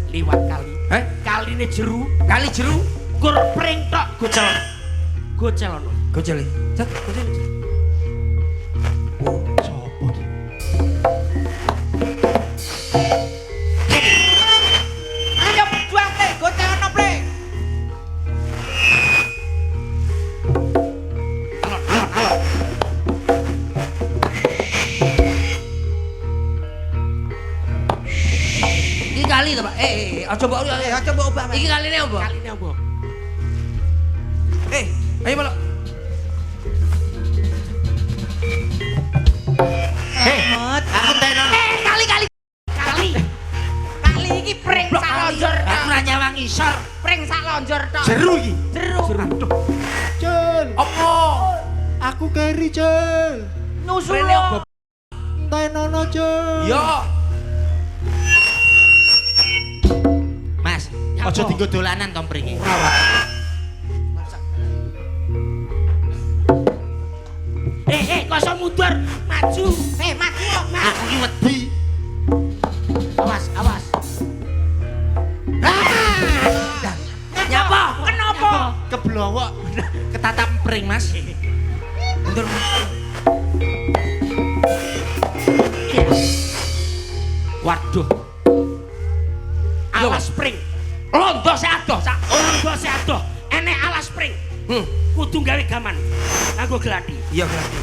Speaker 6: Liwat kali Kaline jeru,
Speaker 2: Kali jeru.
Speaker 6: kur pring tok gocel. Gocel ono.
Speaker 2: Gocel. Cet, gocel.
Speaker 4: Sopo iki?
Speaker 3: Ayo berjuang Ple, gocel ono Ple.
Speaker 2: Iki kali to, Pak. Aja mbok.
Speaker 3: Aja mbok obah.
Speaker 2: Iki kaline apa?
Speaker 6: Kaline apa?
Speaker 2: Ayo malah.
Speaker 4: Aku tenan.
Speaker 3: Kali. Kali iki pring sak lonjor.
Speaker 4: Aku ora nyawang isor.
Speaker 3: Pring sak lonjor tok.
Speaker 4: Jeru iki.
Speaker 3: Jeru.
Speaker 4: Cel.
Speaker 2: Apa?
Speaker 4: Aku keri, Cel.
Speaker 3: Nusul.
Speaker 2: Rene apa?
Speaker 4: Tenono, Cel.
Speaker 2: Yo.
Speaker 4: Mas, aja dienggo dolanan to pringe.
Speaker 6: Kosong mundur, maju.
Speaker 3: Maju kok, Mas.
Speaker 4: Aku ki wedi.
Speaker 6: Awas. Nyapa?
Speaker 3: Kenapa?
Speaker 4: Keblowok ketatap pring, Mas.
Speaker 2: Mundur.
Speaker 6: Waduh. Alas spring. Londo seadoh, sak. Londo seadoh. Enek alas spring. Kudu gawe gaman. Nganggo gladi.
Speaker 2: Iya, berarti.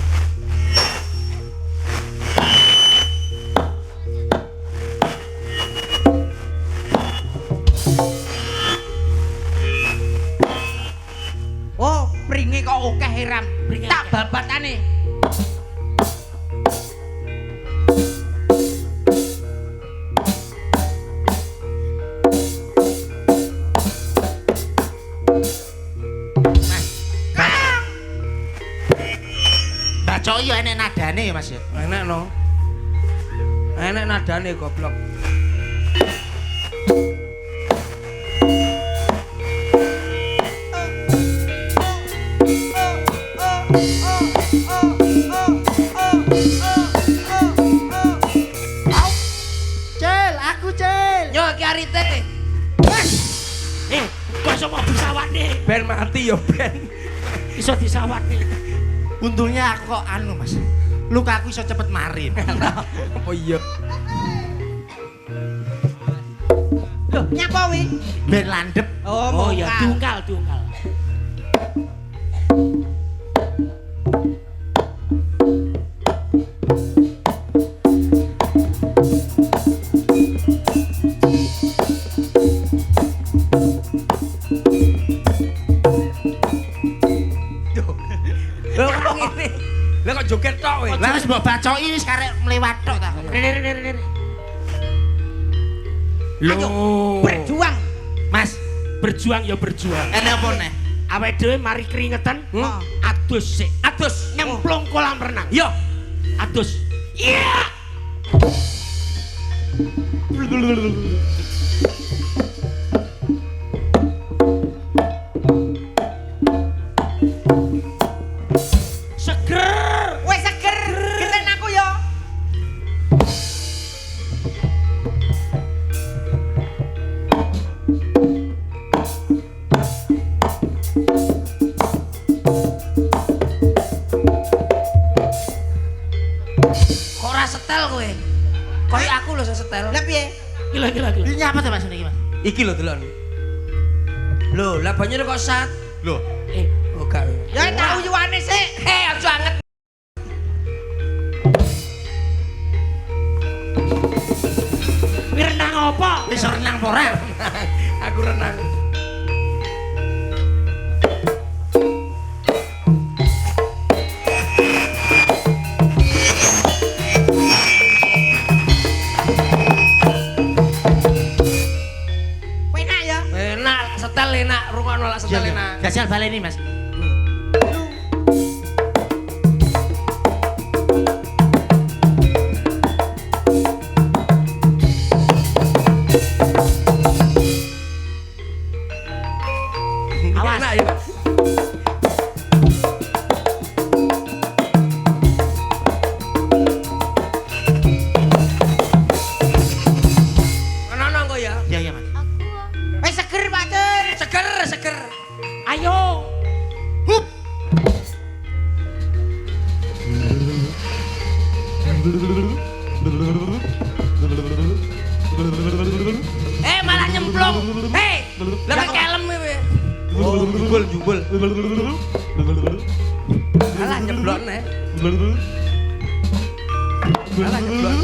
Speaker 3: Oh, pringe kok akeh Hiram.
Speaker 6: Pringe
Speaker 3: Tak
Speaker 6: akeh.
Speaker 3: babatane.
Speaker 4: Bacok yo enek nadane ya, Mas ya.
Speaker 2: Enak no. Enak nadane goblok.
Speaker 4: Cel, aku Cel.
Speaker 2: Yo iki arite.
Speaker 6: Kosong mau disawatne.
Speaker 2: Ben mati yo ben.
Speaker 6: Iso disawatne.
Speaker 4: Untungnya aku kok anu, Mas. Lukaku iso cepet marin.
Speaker 2: Apa iya?
Speaker 3: Loh, nyapa wi?
Speaker 4: Ben landep.
Speaker 6: Oh ya, diungkal.
Speaker 2: Lho kok ngene. Lah kok joget tok kowe?
Speaker 4: Lah wis mbok bacoki wis karek mlewat tok ta.
Speaker 6: Rene.
Speaker 3: Ayo, berjuang.
Speaker 4: Mas,
Speaker 6: Berjuang ya berjuang.
Speaker 4: enek apa neh?
Speaker 6: Awake dhewe mari keringetan, adus sik. Adus nyemplung kolam renang.
Speaker 2: Yo.
Speaker 6: Adus. Iya. Seger.
Speaker 3: Wes seger. Geten aku ya.
Speaker 2: Kok ora setel kowe? Koyo aku lho sing setel.
Speaker 3: Lah piye?
Speaker 6: Gila.
Speaker 4: Ini nyapa to Mas niki, Mas?
Speaker 2: Iki lho delon. Lho, lah banyu kok sat.
Speaker 4: Lho,
Speaker 2: Oh gak.
Speaker 3: Ya tak uyuane sik.
Speaker 2: Aja anget.
Speaker 6: Kuwi renang apa?
Speaker 4: wis renang apa ora?
Speaker 2: Aku renang.
Speaker 3: Enak ya.
Speaker 2: Enak, setel enak, rungokno lak setel enak.
Speaker 4: Jajal baleni, Mas.
Speaker 2: Awas. Enak ya. Kenono kok ya.
Speaker 4: Iya, Mas.
Speaker 5: Malah nyemplung. Hei, lah kelem kowe.
Speaker 2: Oh, jubul. Alah nyeblok nih. Alah nyeblok.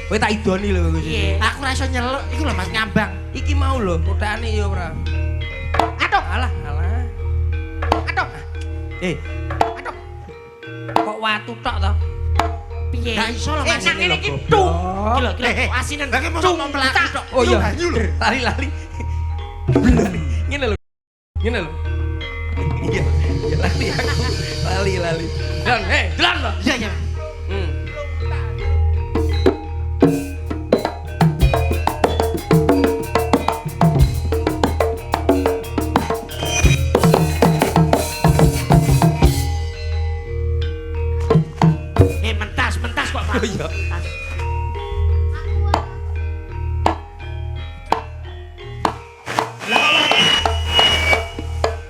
Speaker 2: Kowe tak idoni lho kowe.
Speaker 3: Aku ra iso nyeluk, iku lho Mas ngambang.
Speaker 2: Iki mau lho, kothane ya ora.
Speaker 3: Aduh,
Speaker 2: Alah.
Speaker 3: aduh,
Speaker 2: Aduh.
Speaker 5: Kok watu tok to? Piye?
Speaker 3: gak iso lho Mas.
Speaker 5: Nang ngene iki
Speaker 2: goblok.
Speaker 5: tung. Iki lho, asinan.
Speaker 3: Lah ki mosok mau mlaku tok.
Speaker 2: Oh iya, lari. Ngene lho. Iya, lali aku. Lali. Dan, jalan lo.
Speaker 3: Iya.
Speaker 5: Mentas kok, Pak.
Speaker 2: Oh iya.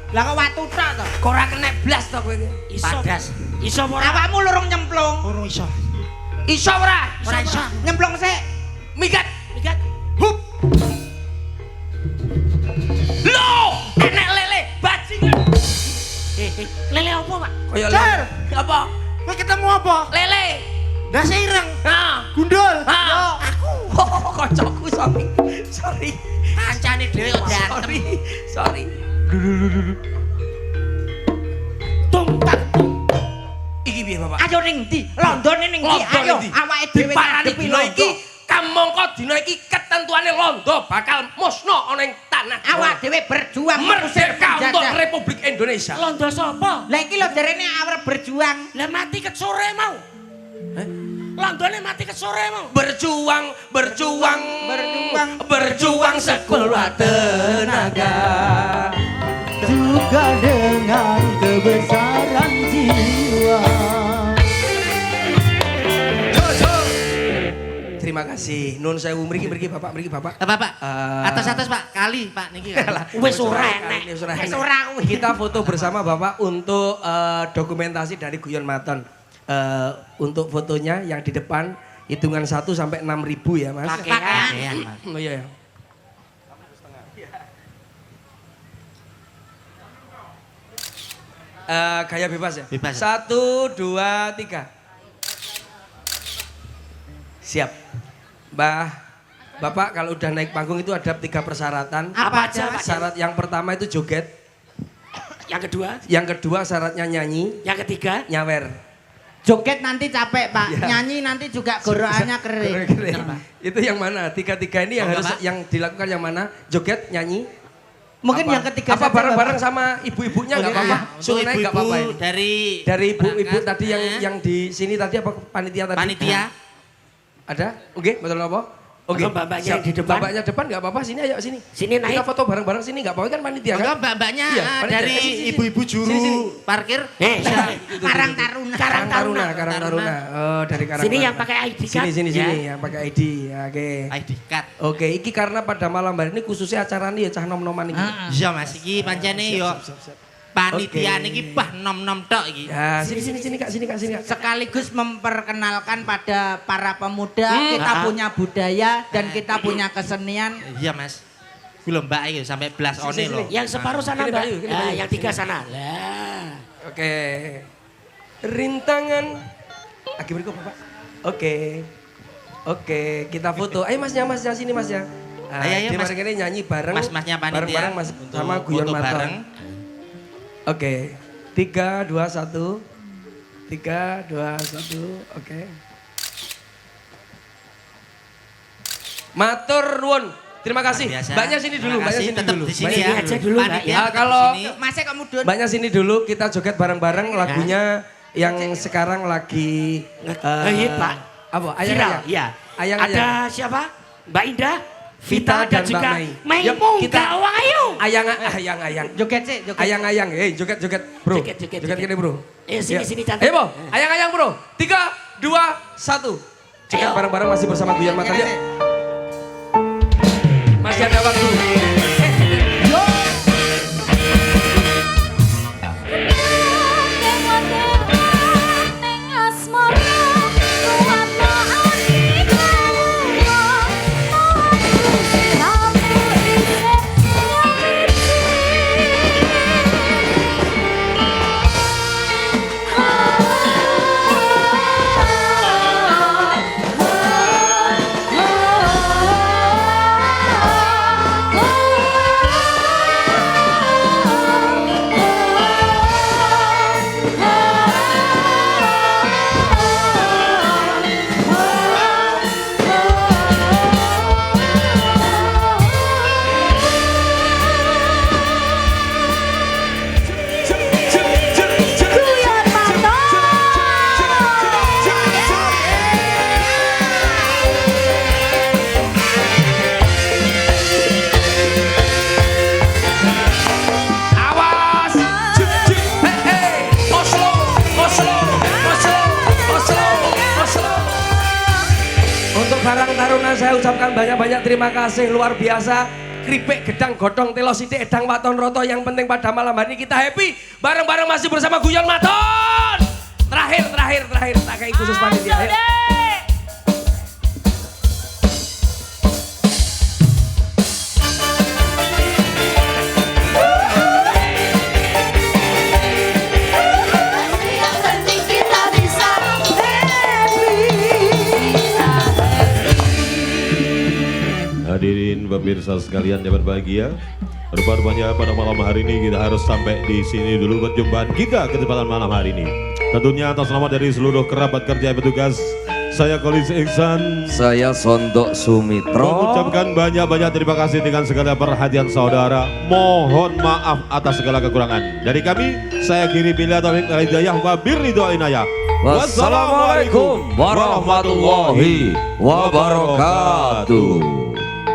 Speaker 3: Lah kok watu tok to?
Speaker 2: Kok ora kena blas to kowe iki?
Speaker 5: Iso apa ora?
Speaker 3: Awakmu lurung nyemplung.
Speaker 4: Urung iso.
Speaker 2: Iso ora?
Speaker 3: Ora iso. Nyemplung sik.
Speaker 2: Mikat.
Speaker 5: Hup. Lo, enek lele bajingan. Lele apa, Pak?
Speaker 2: Kaya
Speaker 3: Cer.
Speaker 2: apa?
Speaker 3: Kowe ketemu apa?
Speaker 5: Lele.
Speaker 3: Ndase ireng.
Speaker 5: Nah,
Speaker 3: Gundul.
Speaker 5: Ah.
Speaker 3: Aku.
Speaker 2: Kocokku sorry.
Speaker 3: Kancane dhewe kok berantem.
Speaker 2: Sorry.
Speaker 5: tung tak tung.
Speaker 2: Iki piye, Bapak?
Speaker 3: Ayo ning ndi? Londone ning ndi?
Speaker 2: London
Speaker 3: Ayo
Speaker 2: ndi?
Speaker 3: awake dhewe
Speaker 2: Diparani
Speaker 3: ngadepi
Speaker 2: dina
Speaker 3: Londo.
Speaker 2: iki, kamangka dina iki ketentuane Londo bakal musna ana ing tanah.
Speaker 3: Awak dhewe berjuang
Speaker 2: merdeka untuk
Speaker 3: penjajah.
Speaker 2: Republik Indonesia.
Speaker 5: Londo sapa?
Speaker 3: Lah iki lho jarene arep berjuang.
Speaker 5: Lah mati ket sore mau. Londone mati ket sore mau.
Speaker 2: Berjuang sekuat tenaga.
Speaker 1: Juga dengan kebesaran jiwa.
Speaker 2: Terima kasih. Nun sewu mriki Bapak.
Speaker 3: Bapak. Atas Pak. Kali Pak niki.
Speaker 5: Wis ora enek.
Speaker 2: Wis ora
Speaker 3: Wis
Speaker 2: enek.
Speaker 3: ora kuwi.
Speaker 2: Kita foto bersama Bapak untuk dokumentasi dari Guyon Maton. Untuk fotonya yang di depan hitungan 1 sampai 6.000 ya, Mas.
Speaker 3: Pakaian.
Speaker 2: Oh iya. Gaya bebas ya?
Speaker 4: Bebas.
Speaker 2: 1, 2, 3. Siap. Bapak kalau udah naik panggung itu ada 3 persyaratan.
Speaker 5: Apa aja, Pak?
Speaker 2: Syarat yang pertama itu joget. Yang kedua syaratnya nyanyi.
Speaker 5: Yang ketiga,
Speaker 2: Nyawer.
Speaker 3: Joget nanti capek Pak.
Speaker 2: Ya.
Speaker 3: Nyanyi nanti juga gorokannya kering.
Speaker 2: Keren.
Speaker 3: Iya, Pak.
Speaker 2: Itu yang mana? Tiga-tiga ini yang
Speaker 4: Enggak,
Speaker 2: harus
Speaker 4: Pak.
Speaker 2: yang dilakukan yang mana? Joget, nyanyi.
Speaker 3: Mungkin
Speaker 2: Apa?
Speaker 3: yang ketiga
Speaker 2: apa
Speaker 3: saja,
Speaker 2: bareng-bareng
Speaker 3: Bapak.
Speaker 2: sama ibu-ibunya nggak
Speaker 3: Oh,
Speaker 2: apa-apa?
Speaker 3: iya.
Speaker 2: Suruh naik nggak apa-apa ini. Dari ibu-ibu
Speaker 3: berangkat.
Speaker 2: tadi yang di sini tadi apa panitia tadi?
Speaker 3: Panitia.
Speaker 2: Ada? Oke, betul apa? Oke.
Speaker 5: Atau mbak-mbaknya
Speaker 2: siap.
Speaker 5: yang di depan?
Speaker 2: Mbak-mbaknya depan nggak apa-apa, sini ayo sini.
Speaker 5: Sini naik.
Speaker 2: Kita foto bareng-bareng sini nggak apa-apa kan panitia
Speaker 3: Enggak
Speaker 2: kan?
Speaker 3: mbak-mbaknya
Speaker 2: Iya, panitia.
Speaker 3: dari
Speaker 2: Sini,
Speaker 3: ibu-ibu juru
Speaker 2: Sini.
Speaker 3: parkir.
Speaker 5: Karang
Speaker 3: Taruna.
Speaker 2: Karang Taruna. Oh, dari Karang
Speaker 5: Sini
Speaker 2: Taruna.
Speaker 5: yang pakai ID card.
Speaker 2: Sini
Speaker 5: Ya.
Speaker 2: yang pakai ID. Ya, Oke.
Speaker 4: ID card.
Speaker 2: Oke, iki karena pada malam hari ini khususnya acara ini ya cah nom-noman iki.
Speaker 4: Iya Mas, iki pancene yo panitia niki bah nom-nom tok iki.
Speaker 2: Ya, sini Kak, sini Kak.
Speaker 3: Sekaligus memperkenalkan pada para pemuda kita
Speaker 5: Ah.
Speaker 3: punya budaya dan kita punya kesenian.
Speaker 4: Iya Mas. Kuwi lho Mbak iki sampai belas one
Speaker 2: Sini,
Speaker 4: lho.
Speaker 5: Yang separuh sana,
Speaker 2: Gini,
Speaker 5: Mbak.
Speaker 2: Bayu, gini,
Speaker 5: Nah,
Speaker 2: Bayu.
Speaker 5: yang 3 sana. Lah.
Speaker 2: Oke. Rintangan. Aki berikut Bapak. Oke, kita foto. Ayo Masnya sini Masnya.
Speaker 4: Ayo,
Speaker 2: Dia
Speaker 4: Mas.
Speaker 2: bareng ini nyanyi bareng.
Speaker 4: Mas-masnya panitia.
Speaker 2: Bareng-bareng Mas
Speaker 4: Untuk
Speaker 2: sama Guyon
Speaker 4: foto
Speaker 2: Maton.
Speaker 4: bareng.
Speaker 2: Oke. 3, 2, 1. 3, 2, 1. Oke. Matur nuwun. Terima kasih.
Speaker 4: Biasa.
Speaker 2: Mbaknya sini dulu,
Speaker 4: Terima
Speaker 2: Mbaknya
Speaker 4: kasih.
Speaker 2: sini
Speaker 4: Tetap
Speaker 2: dulu.
Speaker 4: di sini
Speaker 2: Mbaknya
Speaker 4: ya.
Speaker 5: aja dulu, Mbak,
Speaker 4: Panitia
Speaker 5: ya.
Speaker 4: tetap di
Speaker 2: Kalau-
Speaker 4: sini.
Speaker 3: Masih kamu Dun.
Speaker 2: Mbaknya sini dulu, kita joget bareng-bareng lagunya yang sekarang lagi
Speaker 5: Iya, Pak.
Speaker 2: apa?
Speaker 5: Viral,
Speaker 2: Ayang-ayang.
Speaker 5: iya.
Speaker 2: Ayang-ayang.
Speaker 5: Ada siapa? Mbak Indah,
Speaker 2: Vita
Speaker 5: Vita dan
Speaker 2: dan
Speaker 5: juga
Speaker 2: Mbak Mai.
Speaker 5: Maimu
Speaker 2: Yuk, kita-
Speaker 5: Gawayu.
Speaker 2: Ayang-ayang.
Speaker 3: Joget sih, joget.
Speaker 2: Ayang-ayang, joget bro.
Speaker 5: Joget.
Speaker 2: gini bro.
Speaker 5: Sini
Speaker 2: Ya.
Speaker 5: cantik.
Speaker 2: Ayo, Bo. Ayang-ayang bro. 3, 2, 1. Joget
Speaker 5: Ayo.
Speaker 2: bareng-bareng masih bersama Guyon Maton ya. Masih ada waktu. Corona saya ucapkan banyak-banyak terima kasih luar biasa. Kripik, gedang, godong, telo sidik, edang, waton, roto. Yang penting pada malam hari ini kita happy. Bareng-bareng masih bersama Guyon Maton. Terakhir. Tak kayak khusus panitia. Ayo.
Speaker 5: Yang penting kita bisa
Speaker 7: Hadirin pemirsa sekalian yang berbahagia, rupanya pada malam hari ini kita harus sampai di sini dulu perjumpaan kita kesempatan malam hari ini. Tentunya atas nama dari seluruh kerabat kerja petugas, saya Kolis Iksan.
Speaker 8: Saya Sondok Sumitro.
Speaker 7: Mengucapkan banyak-banyak terima kasih dengan segala perhatian saudara. Mohon maaf atas segala kekurangan. Dari kami, saya Kiri Bila Taufik Al-Hidayah Wabirni Doainaya.
Speaker 8: Wassalamualaikum warahmatullahi wabarakatuh.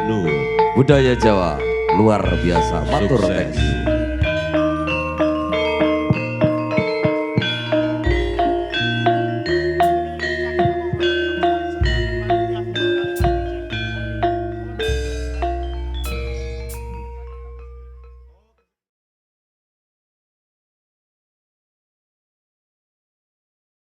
Speaker 7: Nur.
Speaker 8: Budaya Jawa luar biasa. Matur
Speaker 7: Sukses.
Speaker 8: teks.